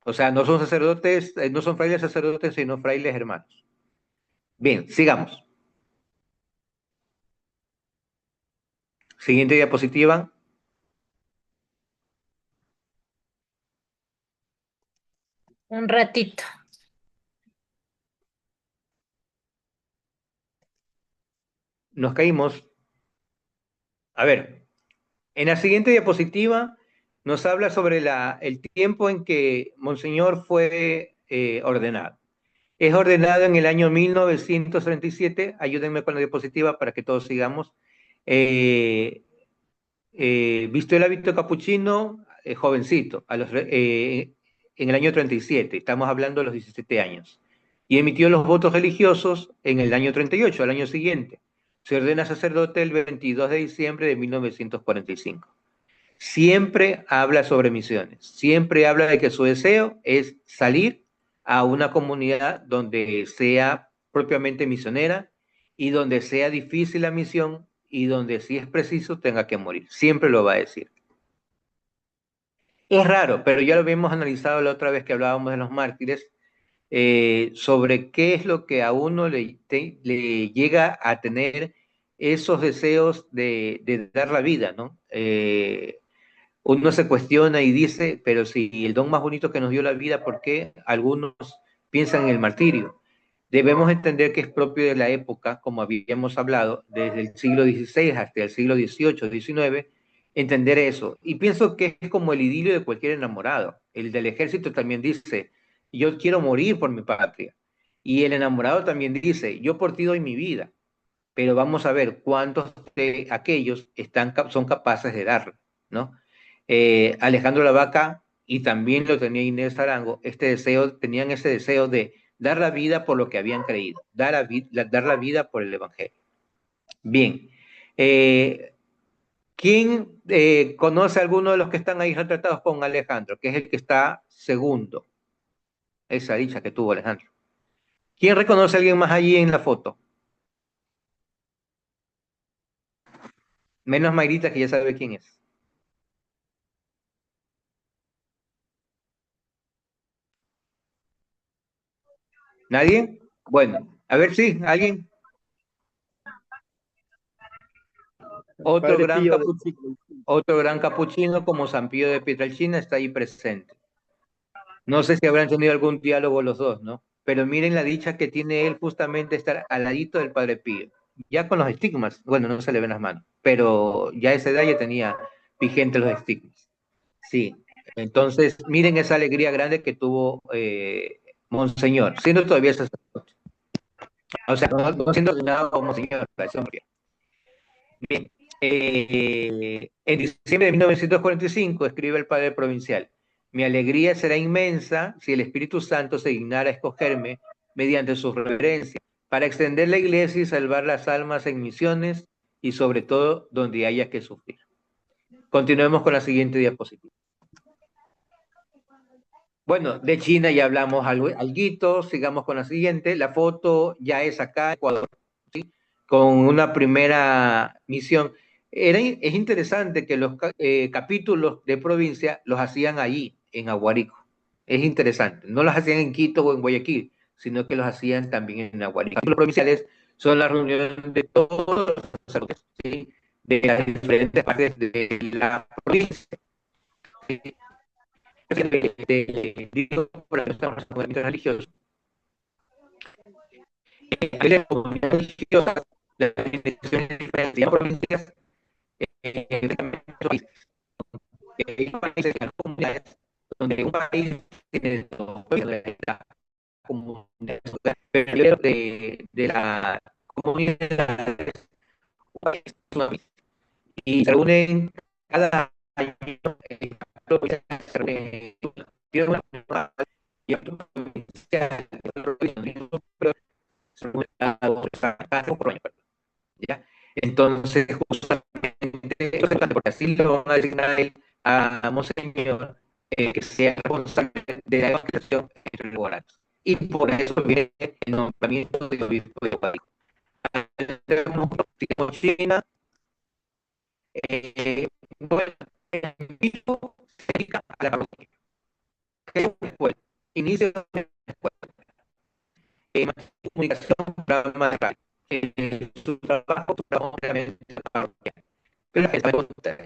O sea, no son sacerdotes, no son frailes sacerdotes, sino frailes hermanos. Bien, sigamos. Siguiente diapositiva. Un ratito. Nos caímos. A ver, en la siguiente diapositiva nos habla sobre el tiempo en que Monseñor fue ordenado. Es ordenado en el año 1937. Ayúdenme con la diapositiva para que todos sigamos. Eh, Vistió el hábito capuchino, jovencito, en el año 37. Estamos hablando de los 17 años. Y emitió los votos religiosos en el año 38, al año siguiente. Se ordena sacerdote el 22 de diciembre de 1945. Siempre habla sobre misiones, siempre habla de que su deseo es salir a una comunidad donde sea propiamente misionera y donde sea difícil la misión y donde si es preciso tenga que morir. Siempre lo va a decir. Es raro, pero ya lo habíamos analizado la otra vez que hablábamos de los mártires, sobre qué es lo que a uno le llega a tener esos deseos de dar la vida, ¿no? Uno se cuestiona y dice, pero si el don más bonito que nos dio la vida, ¿por qué algunos piensan en el martirio? Debemos entender que es propio de la época, como habíamos hablado, desde el siglo XVI hasta el siglo XVIII, XIX, entender eso. Y pienso que es como el idilio de cualquier enamorado. El del ejército también dice, yo quiero morir por mi patria. Y el enamorado también dice, yo por ti doy mi vida. Pero vamos a ver cuántos de aquellos son capaces de darlo, ¿no? Alejandro Lavaca, y también lo tenía Inés Arango, tenían ese deseo de dar la vida por lo que habían creído, dar la vida por el Evangelio. Bien, ¿quién conoce a alguno de los que están ahí retratados con Alejandro, que es el que está segundo? Esa dicha que tuvo Alejandro. ¿Quién reconoce a alguien más allí en la foto? Menos Mayrita, que ya sabe quién es. ¿Nadie? Bueno, a ver si, ¿alguien? Otro Padre gran Pío de... capuchino, otro gran capuchino como San Pío de Pietrelcina está ahí presente. No sé si habrán tenido algún diálogo los dos, ¿no? Pero miren la dicha que tiene él justamente estar al ladito del Padre Pío. Ya con los estigmas, bueno, no se le ven las manos, pero ya a esa edad ya tenía vigentes los estigmas. Sí, entonces miren esa alegría grande que tuvo Monseñor, siendo todavía sacerdote. O sea, no siendo ordenado como Monseñor, bien, en diciembre de 1945 escribe el padre provincial: mi alegría será inmensa si el Espíritu Santo se dignara escogerme mediante su reverencia para extender la iglesia y salvar las almas en misiones y sobre todo donde haya que sufrir. Continuemos con la siguiente diapositiva. Bueno, de China ya hablamos alguito, sigamos con la siguiente. La foto ya es acá en Ecuador, ¿sí? Con una primera misión. Es interesante que los capítulos de provincia los hacían allí, en Aguarico. Es interesante. No los hacían en Quito o en Guayaquil, sino que los hacían también en Aguarico. Los capítulos provinciales son la reunión de todos los sacerdotes, ¿sí? De las diferentes partes de la provincia, ¿sí? Digo, por los movimientos religiosos. Las comunidades religiosas, las diferentes provincias, hay países, las comunidades, donde un país tiene la comunidad, pero de la comunidad y se reúnen cada año en ¿ya? Entonces, justamente, porque así lo van a designar a él, a Monseñor, que sea responsable de la evangelización entre los lugares. y por eso viene el nombramiento de obispo de Guadalupe. Tenemos China, bueno, el obispo se dedica a la parroquia, que es una escuela, inicio de una escuela, comunicación, programa de radio, su trabajo realmente en la parroquia. Pero esta pregunta,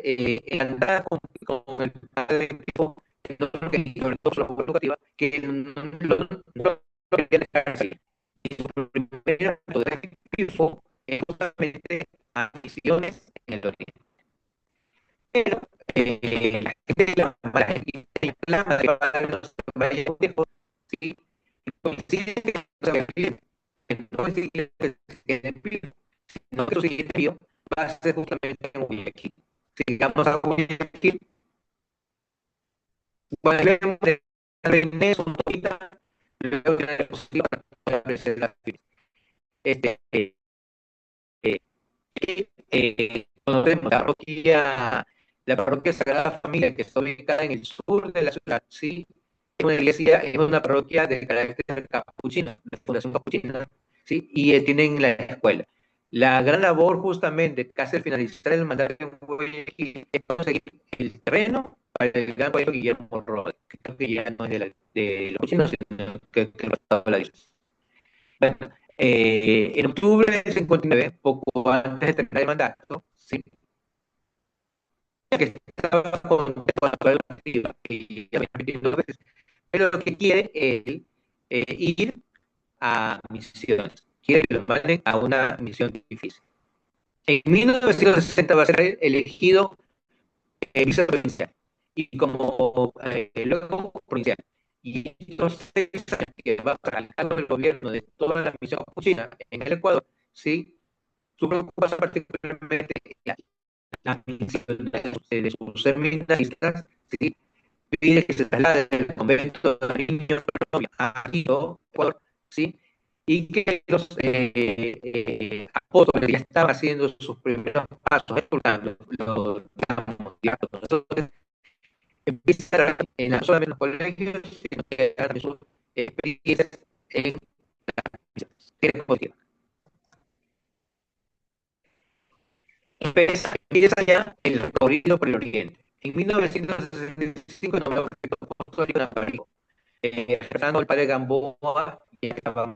andaba con el padre tipo, que no que sobre todo la juventud educativa, que no quería dejar así. Y su primera fotografía fue justamente a misiones en el oriente. Pero la gente de la reclama de los valles viejos, sí, coincide que no es que no que su siguiente envío va a ser justamente en Guayaquil. Sigamos a Guayaquil. Bueno, hablemos de René Sontorita, luego de la positiva para aparecer la film. Eh, Conocemos la parroquia Sagrada Familia, que está ubicada en el sur de la ciudad, sí, es una iglesia, es una parroquia de carácter capuchino, de fundación capuchina, sí, y tienen la escuela. La gran labor justamente, casi al finalizar el mandato de Guayaquil, es conseguir el terreno para el gran proyecto Guillermo Rodas, que creo que ya no es de los capuchinos, sino que el Estado de la diócesis. Bueno, en octubre del 59, poco antes de terminar el mandato, sí, que estaba con la activa, y ya me repetí dos veces, pero lo que quiere es ir a misiones, quiere que lo manden a una misión difícil. En 1960 va a ser elegido viceprovincial y luego como provincial. Y entonces que va a estar al cargo del gobierno de todas las misiones capuchinas en el Ecuador, ¿sí? Su preocupación particularmente la misión de sus seminaristas, ¿sí? Pide que se traslade del convento de niños a Quito, Ecuador, ¿sí? Y que los apóstoles ya estaban haciendo sus primeros pasos, expulsando los diáconos. Entonces, empiezan no solamente en los colegios, sino que en sus experiencias en la política. Empieza ya el recorrido por el Oriente. En 1965 nombró prefecto apostólico en Américo, Fernando el padre Gamboa y la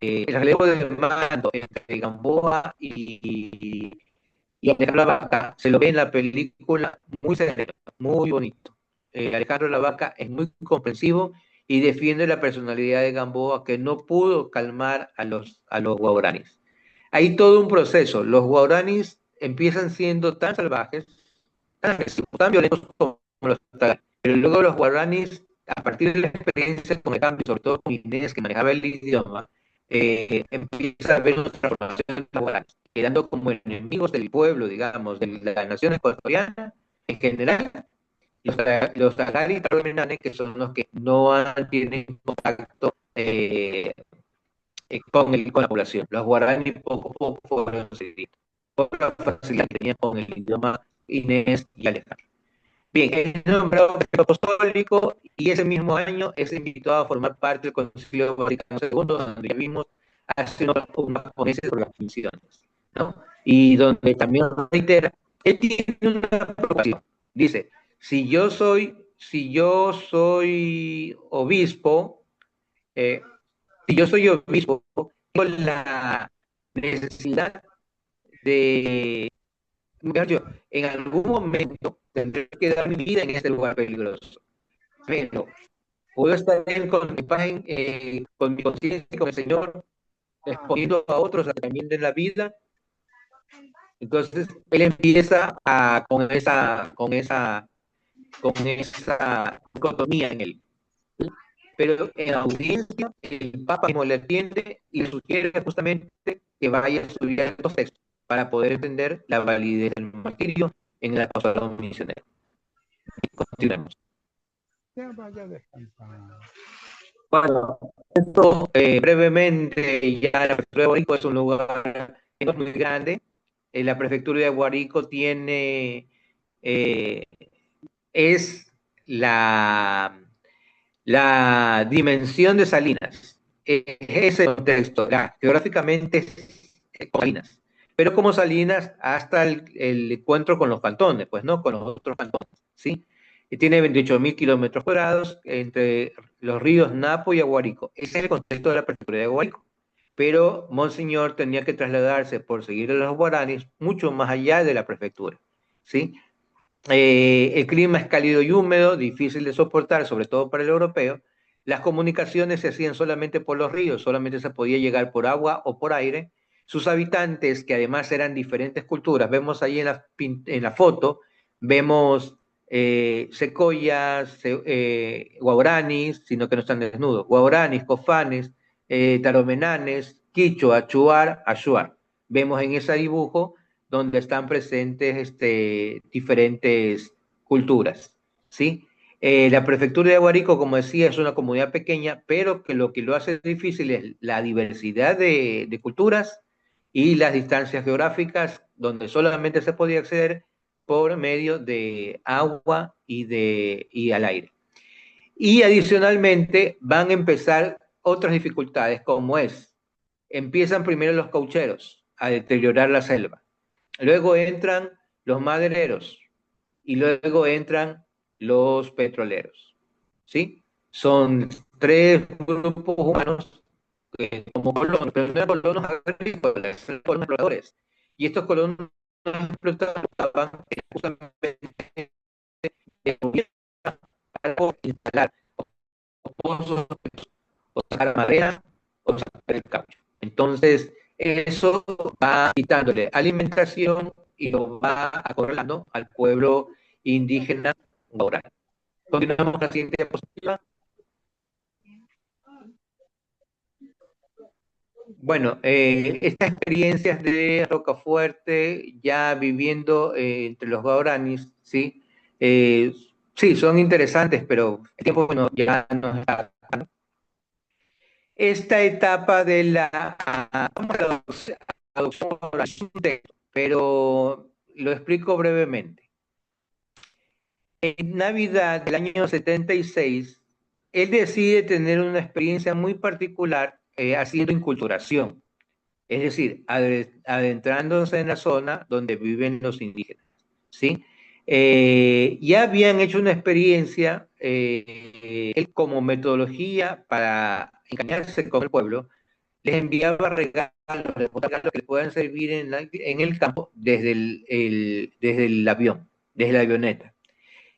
el relevo del mando entre Gamboa y Alejandro Lavaca se lo ve en la película muy sereno, muy bonito. Alejandro Lavaca es muy comprensivo y defiende la personalidad de Gamboa, que no pudo calmar a los guaraníes. Hay todo un proceso. Los guaraníes empiezan siendo tan salvajes, tan agresivos, tan violentos como los tagales, pero luego los guaraníes, a partir de la experiencia con el cambio, sobre todo con Inés, que manejaba el idioma, empieza a haber una transformación de los guaraníes, quedando como enemigos del pueblo, digamos, de la nación ecuatoriana en general. Los tagaris y que son los que no tienen contacto con la población. Los guaraníes poco a poco fueron cediendo por la facilidad que tenían con el idioma Inés y Alejandro. Bien, es nombrado apostólico y ese mismo año es invitado a formar parte del Concilio Vaticano II, donde ya vimos hace unas ponencias sobre las misiones, ¿no? Y donde también reitera, él tiene una preocupación. Dice, si yo soy obispo, tengo la necesidad de, en algún momento tendré que dar mi vida en este lugar peligroso. Pero puedo estar bien con mi paz, con mi conciencia, con el Señor, exponiendo a otros a que también den la vida. Entonces, él empieza con esa dicotomía en él. Pero en la audiencia, el Papa mismo le atiende y le sugiere justamente que vaya a estudiar estos textos para poder entender la validez del martirio en el apostolado misionero. Continuemos. Ya vaya descansando. Bueno, esto brevemente, ya la Rico es un lugar muy grande, la prefectura de Aguarico tiene, es la dimensión de Salinas. Es el contexto. Geográficamente es como Salinas. Pero como Salinas hasta el encuentro con los cantones, pues no con los otros cantones, ¿sí? Y tiene 28.000 kilómetros cuadrados entre los ríos Napo y Aguarico. Ese es el contexto de la prefectura de Aguarico. Pero Monseñor tenía que trasladarse por seguir a los guaraníes mucho más allá de la prefectura, ¿sí? El clima es cálido y húmedo, difícil de soportar, sobre todo para el europeo. Las comunicaciones se hacían solamente por los ríos, solamente se podía llegar por agua o por aire. Sus habitantes, que además eran diferentes culturas, vemos ahí en la foto, vemos secoyas, guauranis, sino que no están desnudos, guauranis, cofanes, taromenanes, quichua, chuar, ashuar. Vemos en ese dibujo donde están presentes diferentes culturas, ¿sí? La prefectura de Aguarico, como decía, es una comunidad pequeña, pero que lo hace difícil es la diversidad de culturas y las distancias geográficas, donde solamente se podía acceder por medio de agua y al aire. Y adicionalmente van a empezar otras dificultades, como empiezan primero los caucheros a deteriorar la selva. Luego entran los madereros y luego entran los petroleros, ¿sí? Son tres grupos humanos como colonos, pero no eran colonos agrícolas, eran colonos exploradores. Y estos colonos explotaban justamente para instalar pozos, o sacar madera, o sacar el caucho. Entonces, eso va quitándole alimentación y lo va acorralando al pueblo indígena guaraní. Continuamos con la siguiente diapositiva. Bueno, estas experiencias de Rocafuerte, ya viviendo entre los guaraníes, ¿sí? Sí, son interesantes, pero el tiempo bueno, ya nos está. Esta etapa de la adopción, pero lo explico brevemente. En Navidad del año 76, él decide tener una experiencia muy particular haciendo inculturación, es decir, adentrándose en la zona donde viven los indígenas, ¿sí? Ya habían hecho una experiencia como metodología para engañarse con el pueblo, les enviaba regalos que les puedan servir en el campo desde el avión, desde la avioneta.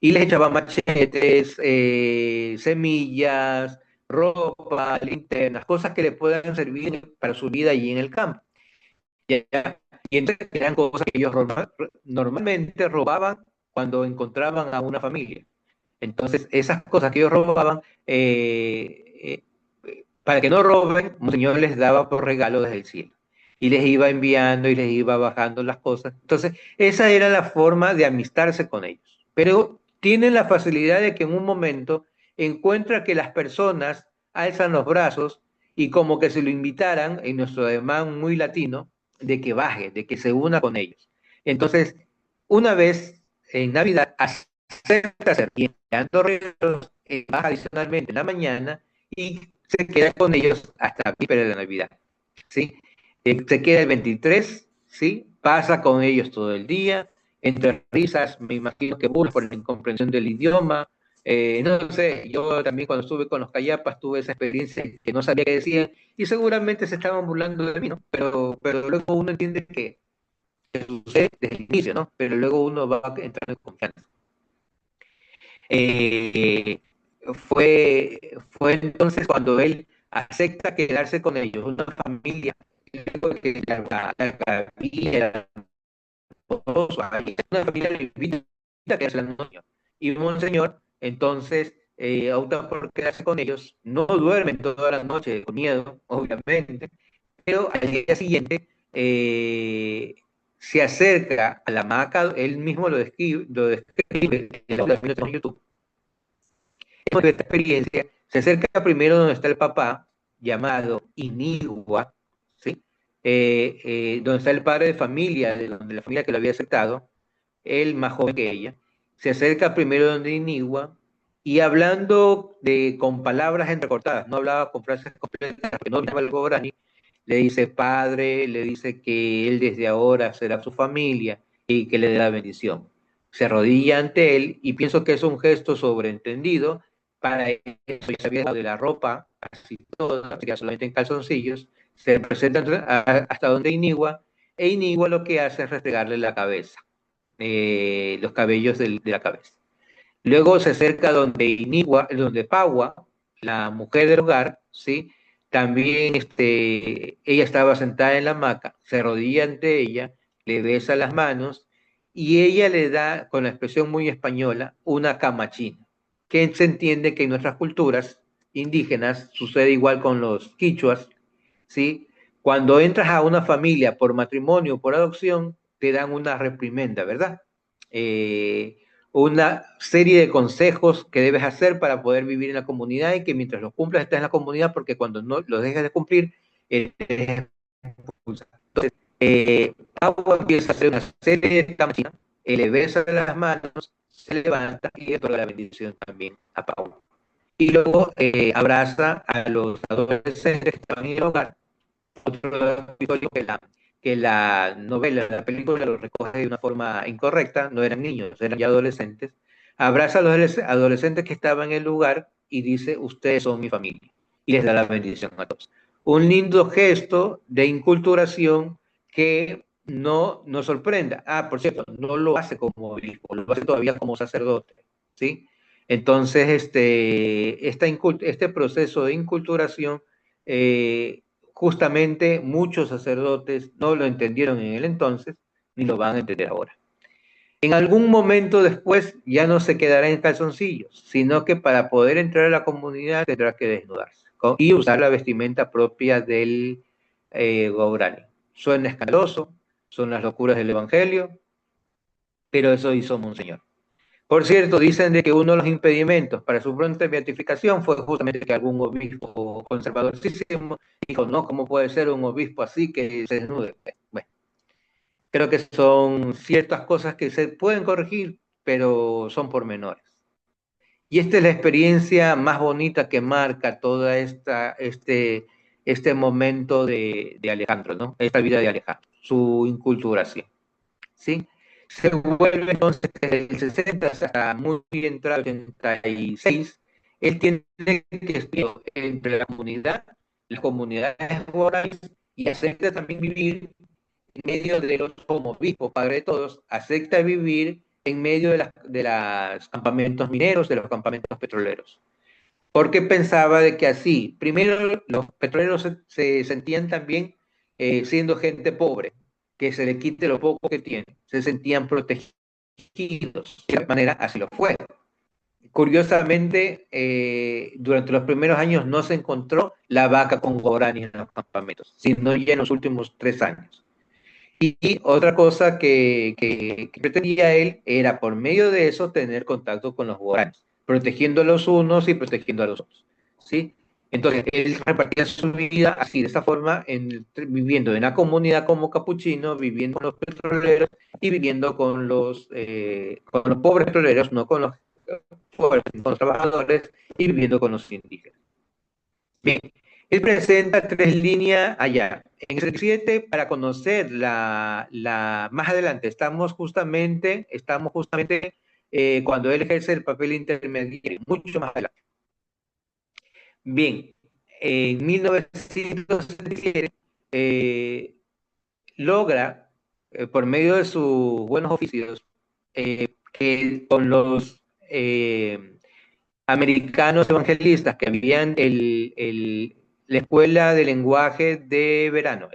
Y les echaba machetes, semillas, ropa, linternas, cosas que le puedan servir para su vida allí en el campo. Y entonces eran cosas que ellos normalmente robaban cuando encontraban a una familia. Entonces, esas cosas que ellos robaban, para que no roben, Monseñor les daba por regalo desde el cielo. Y les iba enviando y les iba bajando las cosas. Entonces, esa era la forma de amistarse con ellos. Pero tienen la facilidad de que en un momento encuentra que las personas alzan los brazos y como que se lo invitaran, en nuestro ademán muy latino, de que baje, de que se una con ellos. Entonces, una vez en Navidad, acepta ser enviando regalos, baja adicionalmente en la mañana y se queda con ellos hasta la víspera de la Navidad, ¿sí? Se queda el 23, ¿sí? Pasa con ellos todo el día, entre risas, me imagino que burlas por la incomprensión del idioma. No sé, yo también cuando estuve con los cayapas tuve esa experiencia que no sabía qué decían y seguramente se estaban burlando de mí, ¿no? Pero luego uno entiende que sucede desde el inicio, ¿no? Pero luego uno va entrando en confianza. Eh, fue entonces cuando él acepta quedarse con ellos, una familia, que la familia, una familia le invita a quedarse con los niños. Y Monseñor, entonces, opta por quedarse con ellos, no duermen toda la noche con miedo, obviamente, pero al día siguiente se acerca a la hamaca, él mismo lo describe en YouTube. De esta experiencia, se acerca primero donde está el papá, llamado Inigua, ¿sí? donde está el padre de familia, de la familia que lo había aceptado, él más joven que ella, se acerca primero donde Inigua y hablando con palabras entrecortadas, no hablaba con frases completas, porque no hablaba el guaraní, le dice padre, le dice que él desde ahora será su familia y que le dé la bendición. Se arrodilla ante él y pienso que es un gesto sobreentendido. Para eso ya se había dejado de la ropa, así toda, ya solamente en calzoncillos, se presenta hasta donde Inigua, e Inigua lo que hace es restregarle la cabeza, los cabellos de la cabeza. Luego se acerca donde Inigua, donde Paua, la mujer del hogar, ¿sí? También ella estaba sentada en la hamaca, se arrodilla ante ella, le besa las manos y ella le da, con la expresión muy española, una camachina, que se entiende que en nuestras culturas indígenas sucede igual con los quichuas, ¿sí? Cuando entras a una familia por matrimonio o por adopción, te dan una reprimenda, ¿verdad? Una serie de consejos que debes hacer para poder vivir en la comunidad y que mientras los cumplas estás en la comunidad porque cuando no los dejes de cumplir, eres expulsado. Entonces, Pablo empieza a hacer una serie de caminas, le besa las manos, se levanta y le otorga la bendición también a Pablo. Y luego abraza a los adolescentes que estaban en el hogar. Otro episodio que la novela, la película lo recoge de una forma incorrecta, no eran niños, eran ya adolescentes, abraza a los adolescentes que estaban en el lugar y dice, ustedes son mi familia, y les da la bendición a todos. Un lindo gesto de inculturación que no nos sorprenda. Ah, por cierto, no lo hace como obispo, lo hace todavía como sacerdote, ¿sí? Entonces, este proceso de inculturación justamente muchos sacerdotes no lo entendieron en el entonces, ni lo van a entender ahora. En algún momento después ya no se quedará en calzoncillos, sino que para poder entrar a la comunidad tendrá que desnudarse y usar la vestimenta propia del Guaraní. Suena escandaloso, son las locuras del Evangelio, pero eso hizo Monseñor. Por cierto, dicen de que uno de los impedimentos para su pronta beatificación fue justamente que algún obispo conservadorísimo dijo, no, ¿cómo puede ser un obispo así que se desnude? Bueno, creo que son ciertas cosas que se pueden corregir, pero son pormenores. Y esta es la experiencia más bonita que marca toda este momento de Alejandro, ¿no? Esta vida de Alejandro, su inculturación, ¿sí? Se vuelve entonces desde el 60 hasta muy entrado el 86, él tiene que estudiar entre la comunidad, las comunidades rurales, y acepta también vivir en medio de los, como obispo, padre de todos, acepta vivir en medio de los campamentos mineros, de los campamentos petroleros. Porque pensaba de que así, primero los petroleros se sentían también siendo gente pobre, que se le quite lo poco que tienen, se sentían protegidos, de alguna manera así lo fue. Curiosamente, durante los primeros años no se encontró la vaca con guaraní en los campamentos, sino ya en los últimos 3 años. Y otra cosa que pretendía él era por medio de eso tener contacto con los guaraníes, protegiendo a los unos y protegiendo a los otros, ¿sí? Entonces, él repartía su vida así, de esta forma, viviendo en la comunidad como capuchino, viviendo con los petroleros y viviendo con los pobres petroleros, no con los pobres, con los trabajadores y viviendo con los indígenas. Bien, él presenta 3 líneas allá. En el 77, para conocer más adelante, estamos justamente cuando él ejerce el papel intermediario, mucho más adelante. Bien, en 1977 logra, por medio de sus buenos oficios, que con los americanos evangelistas que habían la Escuela de Lenguaje de Verano,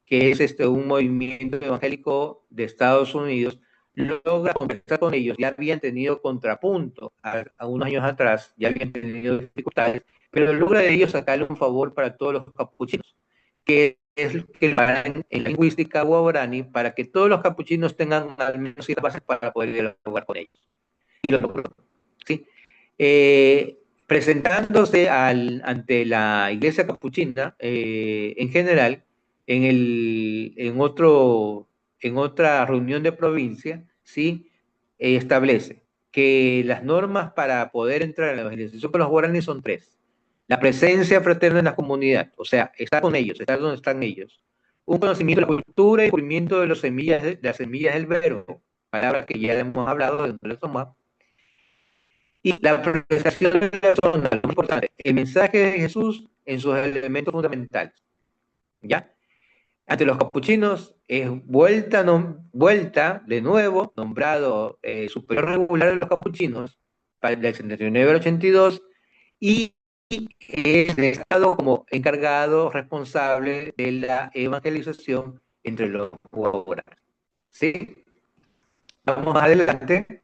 que es un movimiento evangélico de Estados Unidos, logra conversar con ellos. Ya habían tenido contrapunto a unos años atrás, ya habían tenido dificultades, pero logra de ellos sacarle un favor para todos los capuchinos, que es que pagan en lingüística guaraní para que todos los capuchinos tengan al menos ciertas bases para poder dialogar con ellos. Y lo logró, ¿sí? Presentándose ante la iglesia capuchina en general, en otra reunión de provincia, ¿sí? Establece que las normas para poder entrar en la evangelización con los guaraníes son tres. La presencia fraterna en la comunidad, o sea, estar con ellos, estar donde están ellos. Un conocimiento de la cultura y descubrimiento de las semillas del verbo, palabras que ya hemos hablado dentro de Tomás. Y la presentación de la zona, lo importante, el mensaje de Jesús en sus elementos fundamentales. ¿Ya? Ante los capuchinos es vuelta de nuevo, nombrado superior regular de los capuchinos para el 79 al 82, y es el Estado como encargado, responsable de la evangelización entre los guaraníes. ¿Sí? Vamos adelante.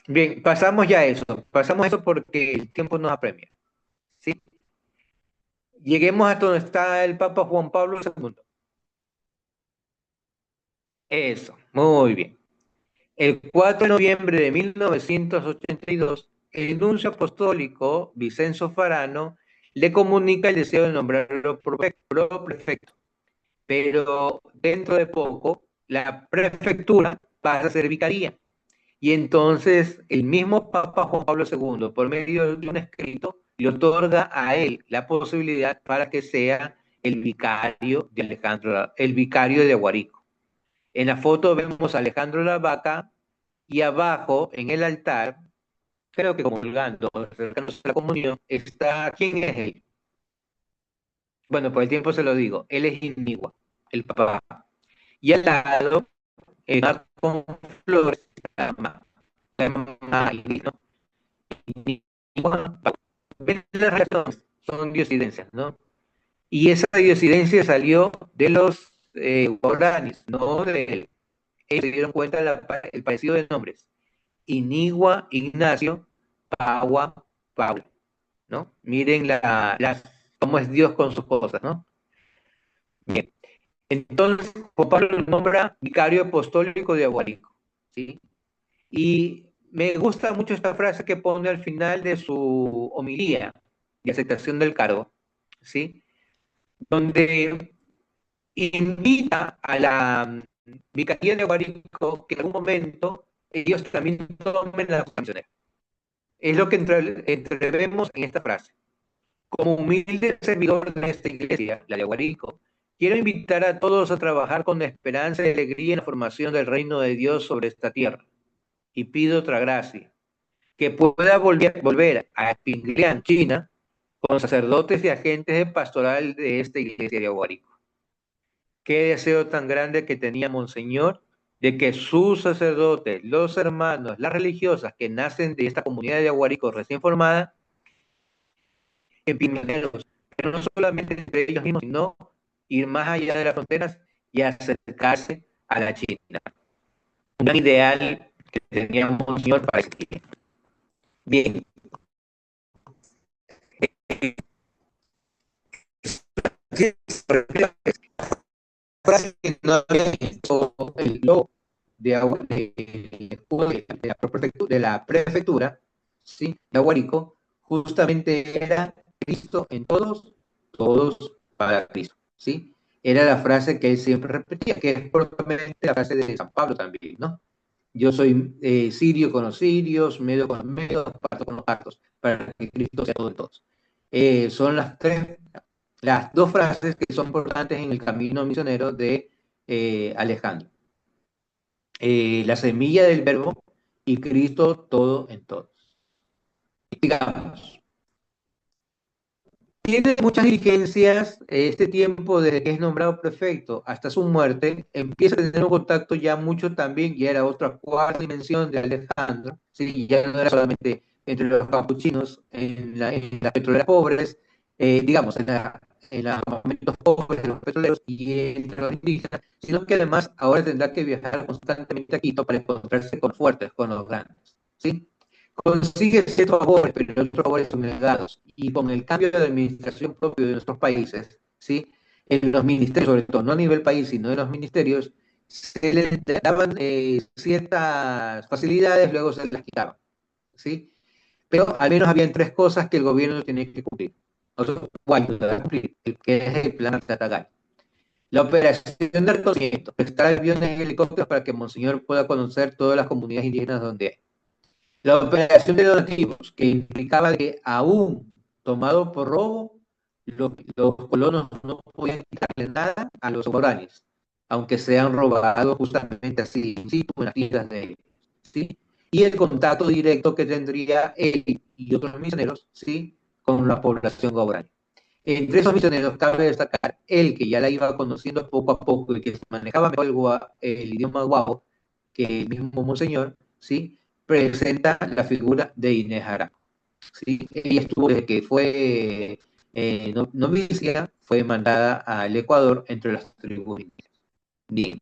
Bien, pasamos eso porque el tiempo nos apremia. ¿Sí? Lleguemos hasta donde está el Papa Juan Pablo II. Eso, muy bien. El 4 de noviembre de 1982, el nuncio apostólico Vicenzo Farano le comunica el deseo de nombrarlo prefecto, pero dentro de poco la prefectura pasa a ser vicaría. Y entonces el mismo Papa Juan Pablo II, por medio de un escrito, le otorga a él la posibilidad para que sea el vicario de Alejandro, el vicario de Aguarico. En la foto vemos a Alejandro la Vaca y abajo en el altar, creo que comulgando, acercándose a la comunión, está, ¿quién es él? Bueno, por el tiempo se lo digo, él es Inigua, el papá. Y al lado, con flores, ¿no? ¿Ven las razones? Son diosidencias, ¿no? Y esa diosidencia salió de los guaraníes, no de él. Ellos se dieron cuenta del parecido de nombres. Inigua, Ignacio, Pagua, Pablo, ¿no? Miren cómo es Dios con sus cosas, ¿no? Bien. Entonces, Juan Pablo lo nombra vicario apostólico de Aguarico, ¿sí? Y me gusta mucho esta frase que pone al final de su homilía de aceptación del cargo, ¿sí? Donde invita a la vicaría de Aguarico que en algún momento ellos también tomen la misionera. Es lo que entrevemos en esta frase. Como humilde servidor de esta iglesia, la de Aguarico, quiero invitar a todos a trabajar con esperanza y alegría en la formación del reino de Dios sobre esta tierra. Y pido otra gracia, que pueda volver a Pinglián, China, con sacerdotes y agentes de pastoral de esta iglesia de Aguarico. Qué deseo tan grande que tenía Monseñor de que sus sacerdotes, los hermanos, las religiosas que nacen de esta comunidad de Aguarico recién formada, en pioneros, pero no solamente entre ellos mismos, sino ir más allá de las fronteras y acercarse a la China. Un gran ideal que tenía Monseñor para ese tiempo. Bien. No había visto el logo de la prefectura, ¿sí? De Aguarico, justamente era Cristo en todos, todos para Cristo, ¿sí? Era la frase que él siempre repetía, que es probablemente la frase de San Pablo también, ¿no? Yo soy sirio con los sirios, medio con los medios, parto con los partos, para que Cristo sea todo en todos. Son las dos frases que son importantes en el camino misionero de Alejandro. La semilla del verbo y Cristo todo en todos. Digamos, tiene muchas diligencias este tiempo desde que es nombrado prefecto hasta su muerte, empieza a tener un contacto ya mucho también, y era otra cuarta dimensión de Alejandro, ¿sí? Ya no era solamente entre los capuchinos, en las petroleras pobres, digamos, en los campamentos pobres de los petroleros y entre los indígenas, sino que además ahora tendrá que viajar constantemente a Quito para encontrarse con fuertes, con los grandes, ¿sí? Consigue ciertos favores, pero otros favores son negados. Y con el cambio de administración propio de nuestros países, ¿sí? En los ministerios, sobre todo, no a nivel país, sino en los ministerios, se les daban ciertas facilidades, luego se las quitaban, ¿sí? pero al menos habían tres cosas que el gobierno tenía que cumplir. Nosotros, bueno, cumplir, que es el plan Tatagay. La operación de reconocimiento, prestar aviones y helicópteros para que Monseñor pueda conocer todas las comunidades indígenas donde hay. La operación de donativos, que implicaba que aún tomado por robo, los colonos no podían quitarle nada a los guaraníes, aunque sean robados justamente así, ¿sí? Como en las tiendas de ellos, ¿sí? Y el contacto directo que tendría él y otros misioneros, ¿sí? Con la población guaraní. Entre esos misioneros cabe destacar el que ya la iba conociendo poco a poco y que manejaba mejor el idioma guau que el mismo Monseñor, ¿sí? Presenta la figura de Inés Jara. ¿Sí? Ella estuvo desde que fue novicia, fue mandada al Ecuador entre las tribus indígenas. Bien,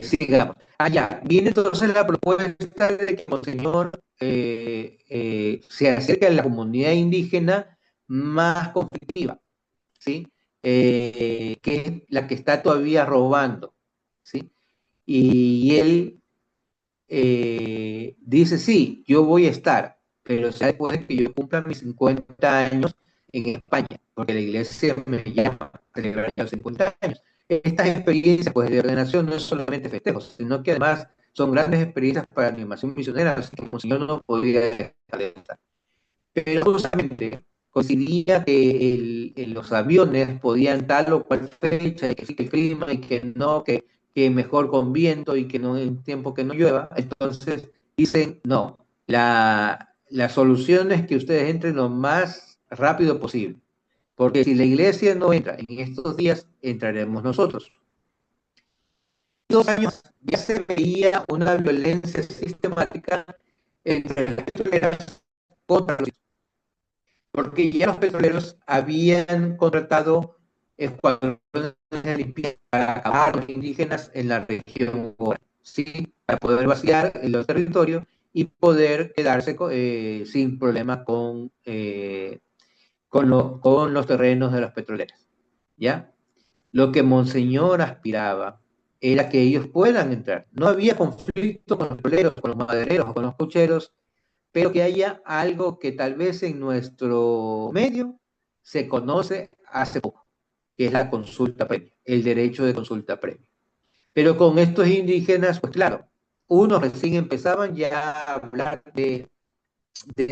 sigamos. Allá viene entonces la propuesta de que Monseñor se acerque a la comunidad indígena más conflictiva, ¿sí? Que es la que está todavía robando, ¿sí? Y él dice, sí, yo voy a estar, pero será después de que yo cumpla mis 50 años en España, porque la iglesia me llama a celebrar ya los 50 años. Estas experiencias pues, de ordenación no es solamente festejos, sino que además son grandes experiencias para la animación misionera, así que Monseñor no podría dejar de estar. Pero justamente coincidía que los aviones podían tal o cual fecha, y que sí que el clima, y que no, que mejor con viento y que no en tiempo que no llueva. Entonces dicen, no, la solución es que ustedes entren lo más rápido posible, porque si la iglesia no entra en estos días, entraremos nosotros. 2 años ya se veía una violencia sistemática entre las petroleras contra los, porque ya los petroleros habían contratado escuadrones de limpieza para acabar con los indígenas en la región, ¿sí? Para poder vaciar los territorios y poder quedarse sin problemas con los terrenos de las petroleras, ¿ya? Lo que Monseñor aspiraba era que ellos puedan entrar. No había conflicto con los petroleros, con los madereros o con los cocheros, pero que haya algo que tal vez en nuestro medio se conoce hace poco, que es la consulta previa, el derecho de consulta previa. Pero con estos indígenas, pues claro, unos recién empezaban ya a hablar de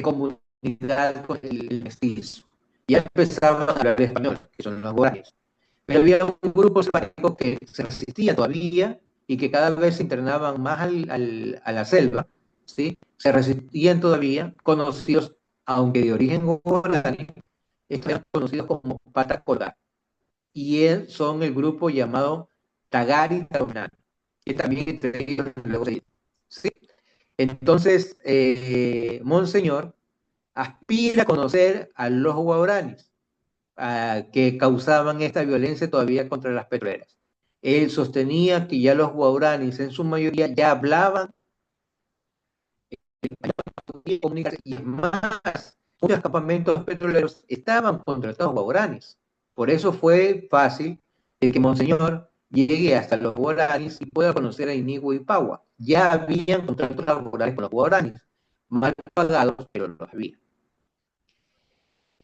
comunidad con el mestizo, ya empezaban a hablar de español, que son los guaraníes. Pero había un grupo selvático que se resistía todavía y que cada vez se internaban más a la selva, ¿sí? Se resistían todavía, conocidos, aunque de origen guaraní, eran conocidos como Patacoda. Y son el grupo llamado Tagari Taronan, que también entre ellos luego se, ¿sí? Entonces, Monseñor aspira a conocer a los guaraníes que causaban esta violencia todavía contra las petroleras. Él sostenía que ya los guaraníes en su mayoría ya hablaban y más, muchos campamentos petroleros estaban contratados guaraníes. Por eso fue fácil que Monseñor llegue hasta los guaraníes y pueda conocer a Inigua y Pagua. Ya habían contratos laborales con los guaraníes, mal pagados, pero los había.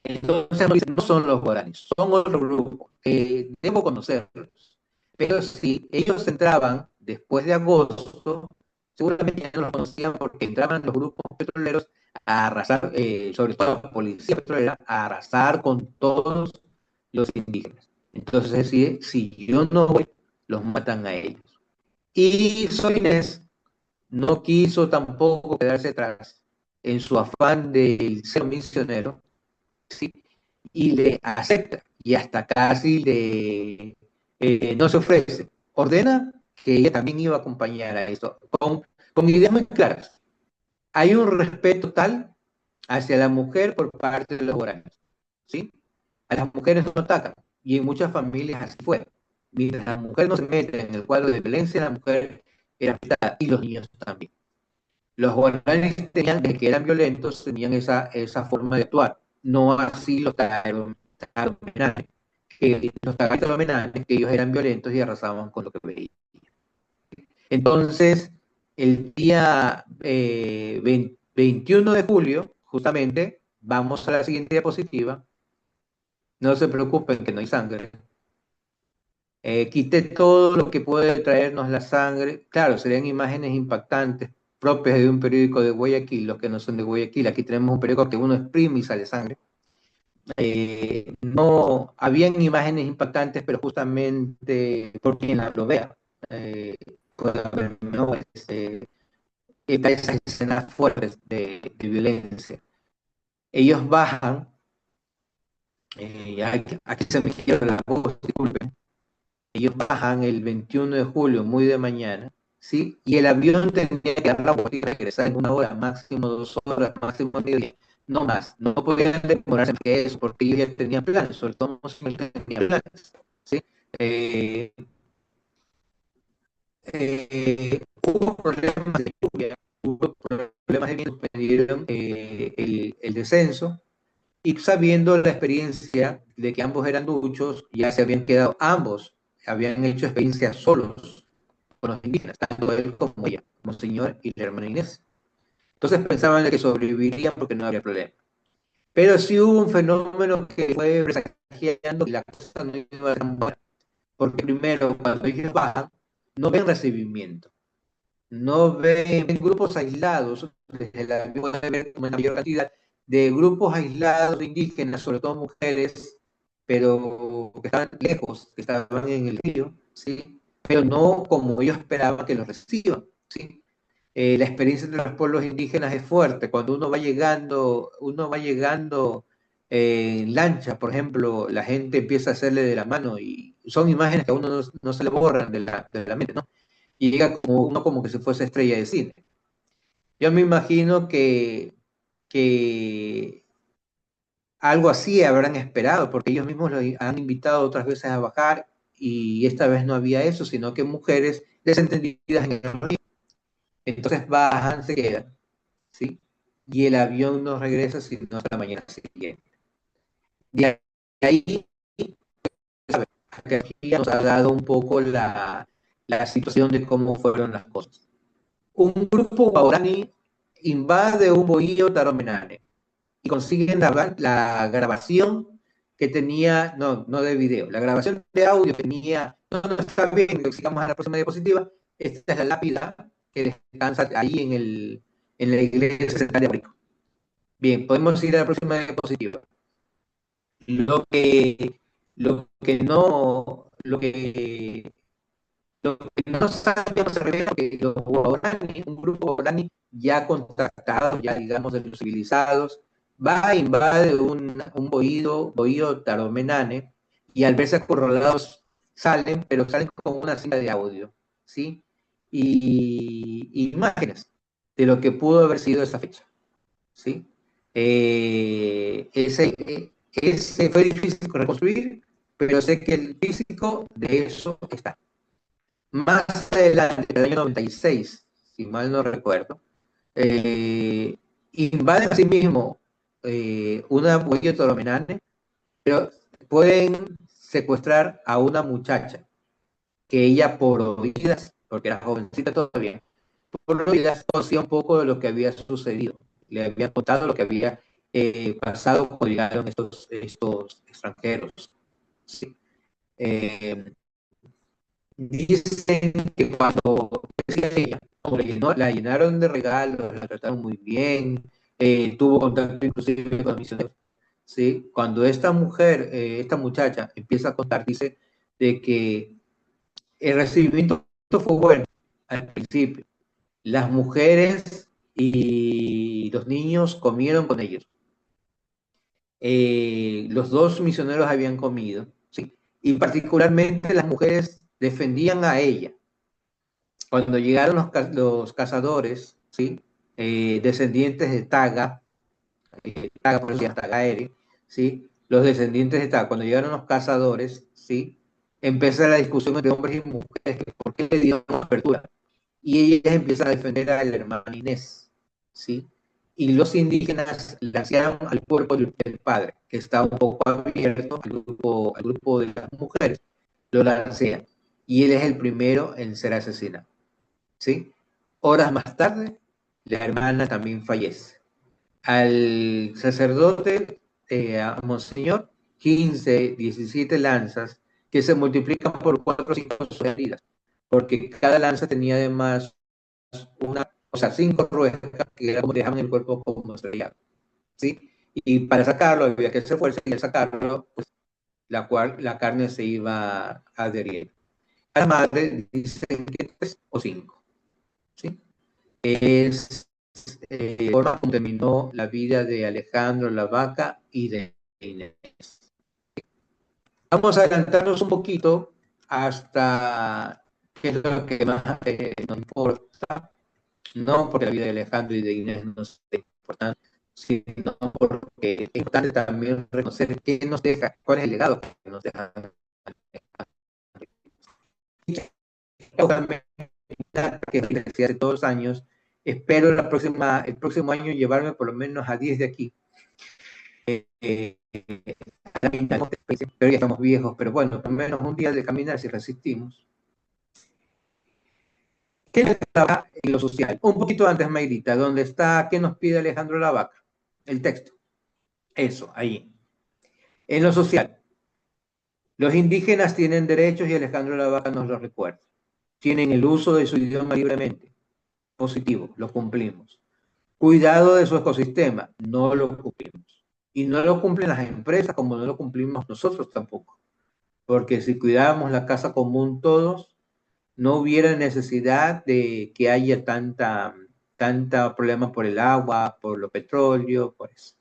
Entonces no son los guaraníes, son otro grupo. Debo conocerlos. Pero si ellos entraban después de agosto, seguramente ya no los conocían porque entraban los grupos petroleros a arrasar, sobre todo la policía petrolera, a arrasar con todos los indígenas. Entonces, si yo no voy, los matan a ellos. Y Soinés no quiso tampoco quedarse atrás en su afán del ser misionero, ¿sí? Y le acepta y hasta casi no se ofrece. Ordena que ella también iba a acompañar a esto, con ideas muy claras. Hay un respeto tal hacia la mujer por parte de los guaraníes, ¿sí? A las mujeres no atacan, y en muchas familias así fue. Mientras la mujer no se mete en el cuadro de violencia, la mujer era respetada, y los niños también. Los guaraníes tenían, de que eran violentos, tenían esa forma de actuar. No así los tagaromenanes, que ellos eran violentos y arrasaban con lo que veían. Entonces, el día 21 de julio, justamente, vamos a la siguiente diapositiva. No se preocupen que no hay sangre. Quité todo lo que puede traernos la sangre. Claro, serían imágenes impactantes propias de un periódico de Guayaquil, los que no son de Guayaquil. Aquí tenemos un periódico que uno exprime y sale sangre. No, habían imágenes impactantes, pero justamente por quien la lo vea, no, esas escenas fuertes de violencia. Ellos bajan, aquí se me quiebra la voz, disculpen. Ellos bajan el 21 de julio, muy de mañana, ¿sí? Y el avión tendría que dar la vuelta y regresar en 1 hora, máximo 2 horas, máximo medio, no más. No podían demorarse más que eso, porque ellos ya tenían planes, sobre todo tenían planes, ¿sí? Hubo problemas de lluvia, hubo problemas de viento, suspendieron el descenso, y sabiendo la experiencia de que ambos eran duchos, ya se habían quedado ambos, habían hecho experiencias solos con los indígenas, tanto él como ella, como señor y la hermana Inés. Entonces pensaban que sobrevivirían porque no había problema. Pero sí hubo un fenómeno que fue presagiando que la cosa no iba a ser buena. Porque primero, cuando ellos bajan, no ven recibimiento. No ven grupos aislados, desde la puede ver una mayor cantidad de grupos aislados de indígenas, sobre todo mujeres, pero que estaban lejos, que estaban en el río, ¿sí? Pero no como ellos esperaban que los reciban, ¿sí? La experiencia de los pueblos indígenas es fuerte. Cuando uno va llegando en lancha, por ejemplo, la gente empieza a hacerle de la mano y son imágenes que a uno no se le borran de la mente, ¿no? Y llega como uno como que si fuese estrella de cine. Yo me imagino que algo así habrán esperado, porque ellos mismos lo han invitado otras veces a bajar y esta vez no había eso, sino que mujeres desentendidas en el río. Entonces bajan, se quedan, ¿sí? Y el avión no regresa sino hasta la mañana siguiente. De ahí, que aquí nos ha dado un poco la situación de cómo fueron las cosas. Un grupo guaraní invade un bohío taromenane y consiguen la grabación que tenía, no de video, la grabación de audio que tenía, no está bien, lo sigamos a la próxima diapositiva, esta es la lápida que descansa ahí en la iglesia central de Abrico. Bien, podemos ir a la próxima diapositiva. Lo que, lo que no, lo que no sabíamos se revela que los guaraní, un grupo guaraní ya contactado, ya digamos de los civilizados, va a invade un bohío taromenane y al verse acorralados salen, pero salen con una cinta de audio, ¿sí? Y imágenes de lo que pudo haber sido esa fecha, ¿sí? Ese fue difícil de reconstruir, pero sé que el físico de eso está. Más adelante, en el año 96, si mal no recuerdo, invaden a sí mismo una huella toromenane, pero pueden secuestrar a una muchacha que ella por oídas, porque era jovencita todavía, por oídas conocía un poco de lo que había sucedido. Le había contado lo que había pasado cuando llegaron estos extranjeros. ¿Sí? Dicen que cuando decía ella, como la llenaron de regalos, la trataron muy bien, tuvo contacto inclusive con los misioneros. ¿Sí? Cuando esta mujer, esta muchacha empieza a contar, dice de que el recibimiento fue bueno al principio. Las mujeres y los niños comieron con ellos. Los dos misioneros habían comido, ¿sí? Y particularmente las mujeres defendían a ella. Cuando llegaron los cazadores, ¿sí? Descendientes de Taga, Taga por decir Tagaere, ¿sí? Los descendientes de Taga, cuando llegaron los cazadores, ¿sí? Empezó la discusión entre hombres y mujeres, ¿por qué le dieron apertura? Y ellas empiezan a defender a la hermana Inés, ¿sí? Y los indígenas lanzaron al cuerpo del padre, que estaba un poco abierto al grupo de las mujeres, lo lancean. Y él es el primero en ser asesinado, ¿sí? Horas más tarde, la hermana también fallece. al sacerdote, a Monseñor, 15, 17 lanzas, que se multiplican por 4 o 5 heridas, porque cada lanza tenía además o sea, 5 ruedas que era como dejaban el cuerpo como estrellado, ¿sí? Y para sacarlo había que hacer fuerza, y al sacarlo, pues, la carne se iba adheriendo. La madre dicen que 3 o 5, ¿sí? Es forma como terminó la vida de Alejandro Lavaca y de Inés. Vamos a adelantarnos un poquito hasta qué es lo que más nos importa, no porque la vida de Alejandro y de Inés no sea importante, sino porque es importante también reconocer qué nos deja, cuál es el legado que nos deja. Que hace 2 años, espero el próximo año llevarme por lo menos a 10 de aquí. Pero ya estamos viejos, pero bueno, por lo menos un día de caminar si resistimos. ¿Qué estaba en lo social? Un poquito antes, Mayrita, donde está, ¿qué nos pide Alejandro Lavaca? El texto. Eso, ahí. En lo social, los indígenas tienen derechos y Alejandro Lavaca nos lo recuerda. Tienen el uso de su idioma libremente. Positivo, lo cumplimos. Cuidado de su ecosistema, no lo cumplimos. Y no lo cumplen las empresas como no lo cumplimos nosotros tampoco. Porque si cuidáramos la casa común todos, no hubiera necesidad de que haya tanta problema por el agua, por los petróleos, por eso,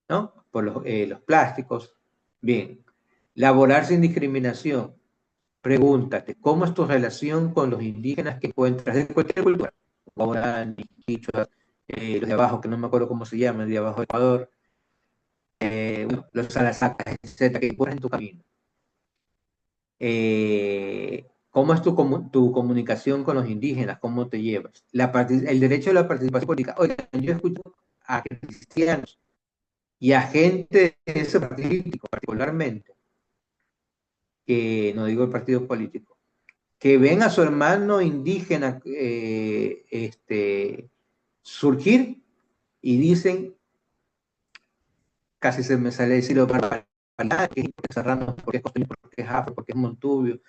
¿no? Por los plásticos. Bien, laborar sin discriminación. Pregúntate, ¿cómo es tu relación con los indígenas que encuentras de cualquier cultura? Guaraní, quichua, los de abajo, que no me acuerdo cómo se llaman, de abajo de Ecuador, los salasacas, etcétera, que encuentras en tu camino. ¿Cómo es tu comunicación con los indígenas? ¿Cómo te llevas? El derecho a la participación política. Oigan, yo escucho a cristianos y a gente de ese partido político, particularmente, que no digo el partido político, que ven a su hermano indígena surgir y dicen, casi se me sale decirlo, que es Serrano, porque es costeño, porque es afro, porque es montubio,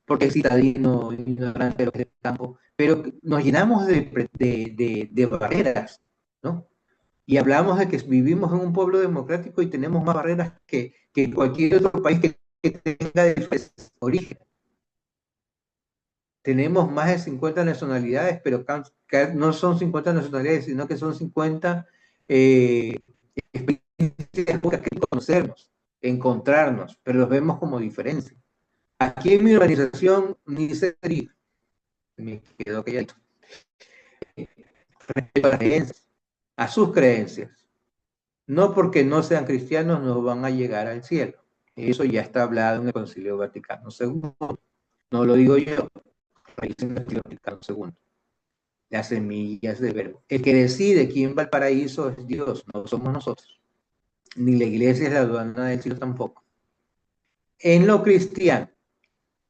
porque es citadino, ignorante de lo que es el campo, pero nos llenamos de barreras, ¿no? Y hablamos de que vivimos en un pueblo democrático y tenemos más barreras que cualquier otro país que tenga de origen. Tenemos más de 50 nacionalidades, pero no son 50 nacionalidades, sino que son 50 experiencias que conocernos, encontrarnos, pero los vemos como diferencia. Aquí en mi organización, ni se diga, me quedo calladito. Respeto a sus creencias. No porque no sean cristianos no van a llegar al cielo. Eso ya está hablado en el Concilio Vaticano II. No lo digo yo, en el Concilio Vaticano II. Las semillas del verbo. El que decide quién va al paraíso es Dios, no somos nosotros. Ni la iglesia es la aduana del cielo tampoco. En lo cristiano,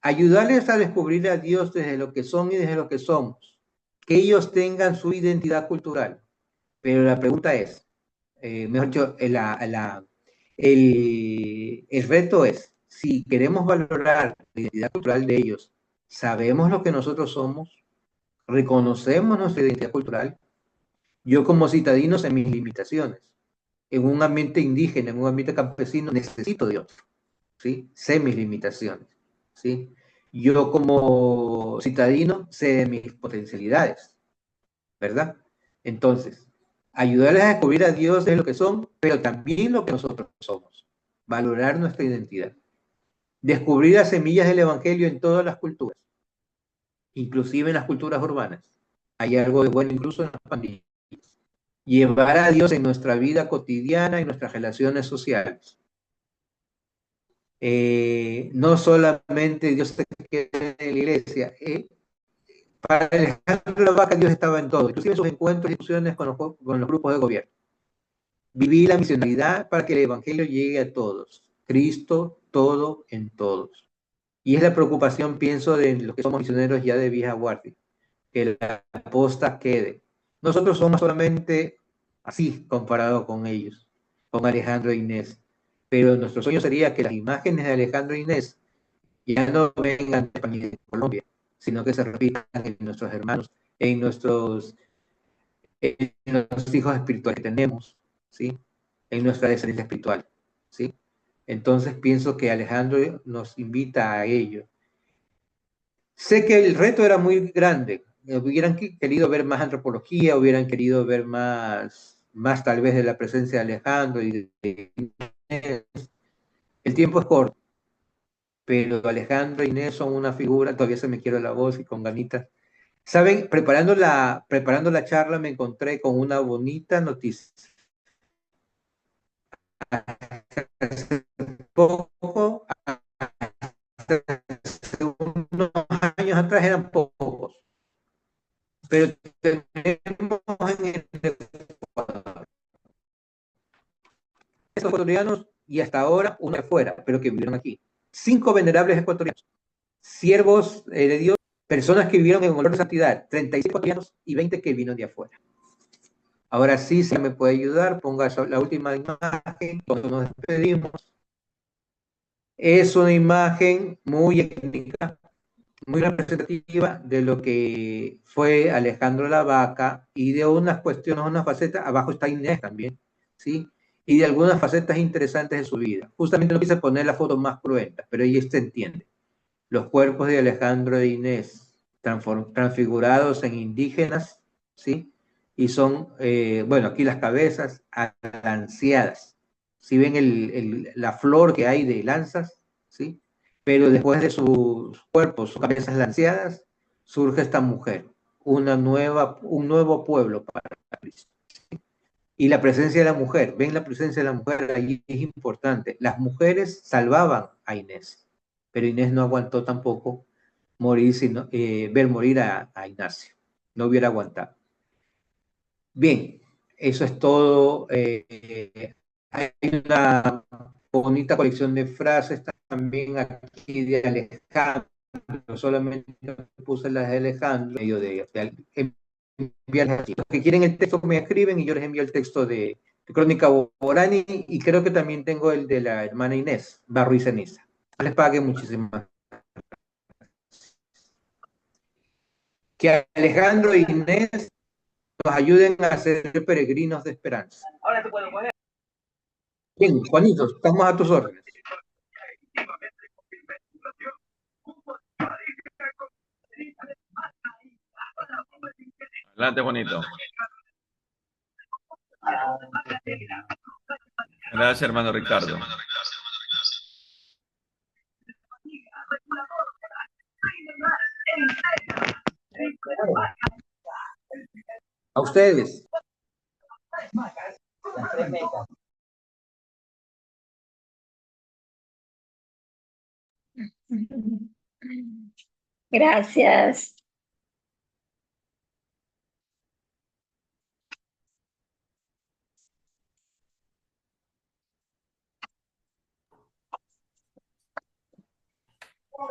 ayudarles a descubrir a Dios desde lo que son y desde lo que somos. Que ellos tengan su identidad cultural. Pero la pregunta es, mejor dicho, el reto es, si queremos valorar la identidad cultural de ellos, ¿sabemos lo que nosotros somos? ¿Reconocemos nuestra identidad cultural? Yo como citadino sé mis limitaciones. En un ambiente indígena, en un ambiente campesino, necesito de Dios, ¿sí? Sé mis limitaciones, ¿sí? Yo como citadino sé de mis potencialidades, ¿verdad? Entonces, ayudarles a descubrir a Dios de lo que son, pero también lo que nosotros somos. Valorar nuestra identidad. Descubrir las semillas del Evangelio en todas las culturas, inclusive en las culturas urbanas. Hay algo de bueno incluso en las pandillas. Llevar a Dios en nuestra vida cotidiana y nuestras relaciones sociales. No solamente Dios se queda en la iglesia. Para Alejandro Lavaca Dios estaba en todo, inclusive en sus encuentros y discusiones con los grupos de gobierno. Vivir la misionalidad para que el Evangelio llegue a todos. Cristo, todo en todos. Y es la preocupación, pienso, de los que somos misioneros ya de vieja guardia, que la aposta quede. Nosotros somos solamente así comparado con ellos, con Alejandro e Inés. Pero nuestro sueño sería que las imágenes de Alejandro e Inés ya no vengan de España y de Colombia, sino que se repitan en nuestros hermanos, en los hijos espirituales que tenemos, ¿sí? En nuestra descendencia espiritual, ¿sí? Entonces pienso que Alejandro nos invita a ello. Sé que el reto era muy grande. Hubieran querido ver más antropología, hubieran querido ver más tal vez de la presencia de Alejandro y de Inés. El tiempo es corto, pero Alejandro e Inés son una figura, todavía se me quiere la voz y con ganitas. Saben, preparando la charla me encontré con una bonita noticia. Hace poco, hace unos años atrás eran pocos, pero tenemos en el Ecuador ecuatorianos y hasta ahora uno de fuera, pero que vivieron aquí. 5 venerables ecuatorianos, siervos de Dios, personas que vivieron en olor de santidad, 36 ecuatorianos y 20 que vino de afuera. Ahora sí, si me puede ayudar, ponga la última imagen, cuando nos despedimos. Es una imagen muy étnica, muy representativa de lo que fue Alejandro la Vaca y de unas cuestiones, unas facetas, abajo está Inés también, ¿sí? Y de algunas facetas interesantes de su vida. Justamente no quise poner la foto más cruenta, pero ahí se entiende. Los cuerpos de Alejandro e Inés transfigurados en indígenas, ¿sí? Y son, bueno, aquí las cabezas alanceadas. Si ven la flor que hay de lanzas, ¿sí? Pero después de sus cuerpos, sus cabezas lanceadas, surge esta mujer, un nuevo pueblo para Cristo. Y la presencia de la mujer, ven la presencia de la mujer ahí es importante. Las mujeres salvaban a Inés, pero Inés no aguantó tampoco morir, ver morir a Ignacio. No hubiera aguantado. Bien, eso es todo. Hay una bonita colección de frases también aquí de Alejandro. Solamente puse las de Alejandro, medio de enviarles aquí. Los que quieren el texto me escriben y yo les envío el texto de Crónica Borani y creo que también tengo el de la hermana Inés, Barro y Ceniza. Les pague muchísimas. Que Alejandro e Inés nos ayuden a ser peregrinos de esperanza. Bien, Juanito, estamos a tus órdenes. Adelante, Juanito. Gracias, hermano Ricardo. A ustedes. Gracias.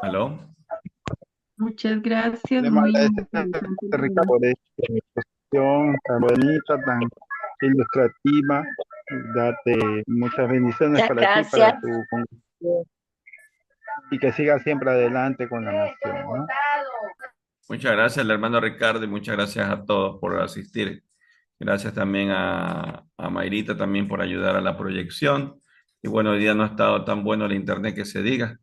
¿Aló? Muchas gracias, Le muy agradecemos, interesante. Ricardo, por esta exposición tan bonita, tan ilustrativa. Date muchas bendiciones Muchas para ti, gracias. para tu congregación, y que sigas siempre adelante con la nación, ¿no? Muchas gracias al hermano Ricardo y muchas gracias a todos por asistir. Gracias también a Mayrita también por ayudar a la proyección. Y bueno, hoy día no ha estado tan bueno el internet que se diga.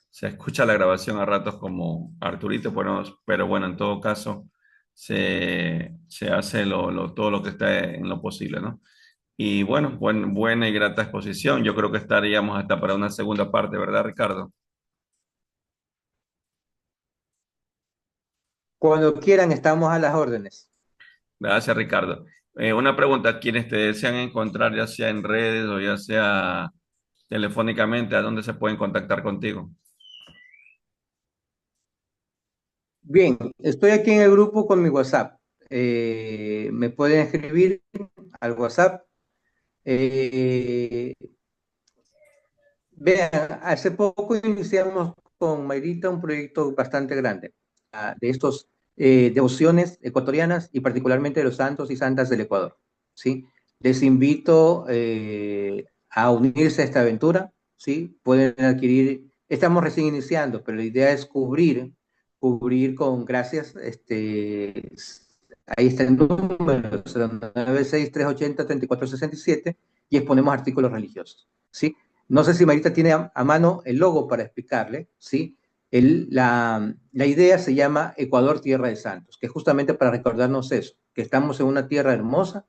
Se escucha la grabación a ratos como Arturito, pero bueno, en todo caso se hace todo lo que está en lo posible, ¿no? Y bueno, buena y grata exposición. Yo creo que estaríamos hasta para una segunda parte, ¿verdad, Ricardo? Cuando quieran, estamos a las órdenes. Gracias, Ricardo. Una pregunta, quienes te desean encontrar, ya sea en redes o ya sea telefónicamente, ¿a dónde se pueden contactar contigo? Bien, estoy aquí en el grupo con mi WhatsApp. Me pueden escribir al WhatsApp. Vean, hace poco iniciamos con Mayrita un proyecto bastante grande de estos devociones ecuatorianas y particularmente de los santos y santas del Ecuador, ¿sí? Les invito a unirse a esta aventura, ¿sí? Pueden adquirir, estamos recién iniciando, pero la idea es cubrir gracias, ahí está el número, 096-380-3467, y exponemos artículos religiosos, ¿sí? No sé si Marita tiene a mano el logo para explicarle, ¿sí? La idea se llama Ecuador Tierra de Santos, que es justamente para recordarnos eso, que estamos en una tierra hermosa,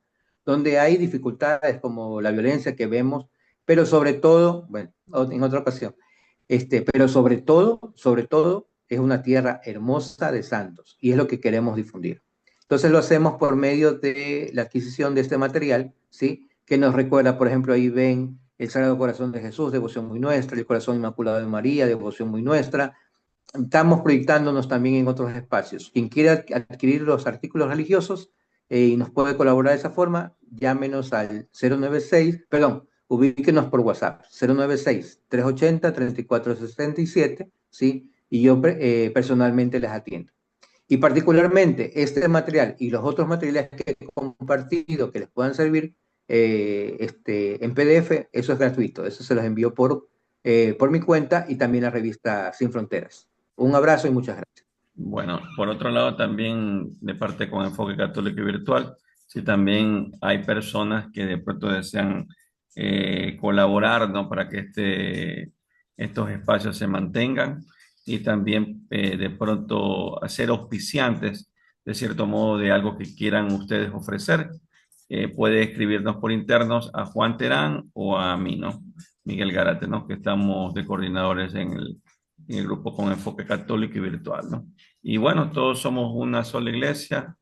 donde hay dificultades como la violencia que vemos, pero sobre todo, bueno, en otra ocasión, pero sobre todo, es una tierra hermosa de santos, y es lo que queremos difundir. Entonces lo hacemos por medio de la adquisición de este material, ¿sí? Que nos recuerda, por ejemplo, ahí ven el Sagrado Corazón de Jesús, devoción muy nuestra, el Corazón Inmaculado de María, devoción muy nuestra. Estamos proyectándonos también en otros espacios. Quien quiera adquirir los artículos religiosos y nos puede colaborar de esa forma, llámenos al 096, perdón, ubíquenos por WhatsApp, 096-380-3467, ¿sí? Y yo personalmente les atiendo. Y particularmente este material y los otros materiales que he compartido que les puedan servir en PDF, eso es gratuito, eso se los envío por mi cuenta y también la revista Sin Fronteras. Un abrazo y muchas gracias. Bueno, por otro lado, también de parte con Enfoque Católico y Virtual, si también hay personas que de pronto desean colaborar, ¿no? Para que estos espacios se mantengan y también de pronto hacer auspiciantes, de cierto modo, de algo que quieran ustedes ofrecer, puede escribirnos por internos a Juan Terán o a mí, ¿no? Miguel Gárate, ¿no? Que estamos de coordinadores en el grupo con Enfoque Católico y Virtual, ¿no? Y bueno, todos somos una sola iglesia,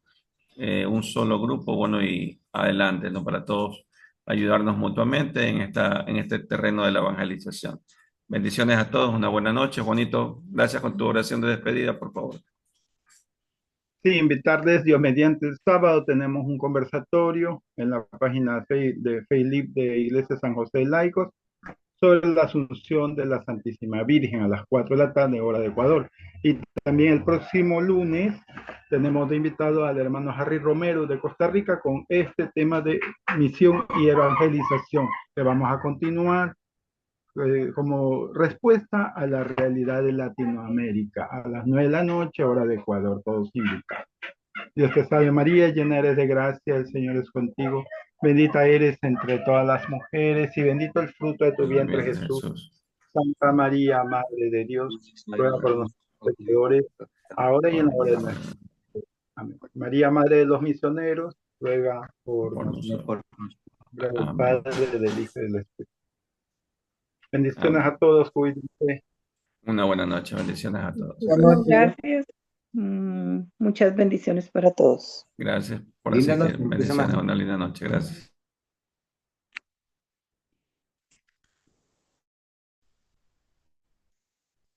un solo grupo, bueno, y adelante, ¿no? Para todos ayudarnos mutuamente en este terreno de la evangelización. Bendiciones a todos, una buena noche, Juanito. Gracias con tu oración de despedida, por favor. Sí, invitarles, Dios mediante, el sábado tenemos un conversatorio en la página de Facebook de Iglesia San José de Laicos sobre la Asunción de la Santísima Virgen a las 4 de la tarde, hora de Ecuador. Y también el próximo lunes tenemos de invitado al hermano Harry Romero de Costa Rica con este tema de misión y evangelización, que vamos a continuar como respuesta a la realidad de Latinoamérica, a las 9 de la noche, hora de Ecuador, todos invitados. Dios te salve María, llena eres de gracia, el Señor es contigo, bendita eres entre todas las mujeres y bendito el fruto de tu vientre Bien, Jesús. Jesús. Santa María, Madre de Dios, ruega por nosotros pecadores, ahora y en la hora de nuestra muerte. Amén. María, Madre de los misioneros, ruega por Por nosotros. nosotros. Del Amén. Padre, del Hijo y del Espíritu. Bendiciones Amén. a todos, cuídense. Una buena noche, bendiciones a todos. Buenas noches. Gracias. Muchas bendiciones para todos. Gracias por Linda asistir. noche, Bendiciones, una linda noche. Gracias.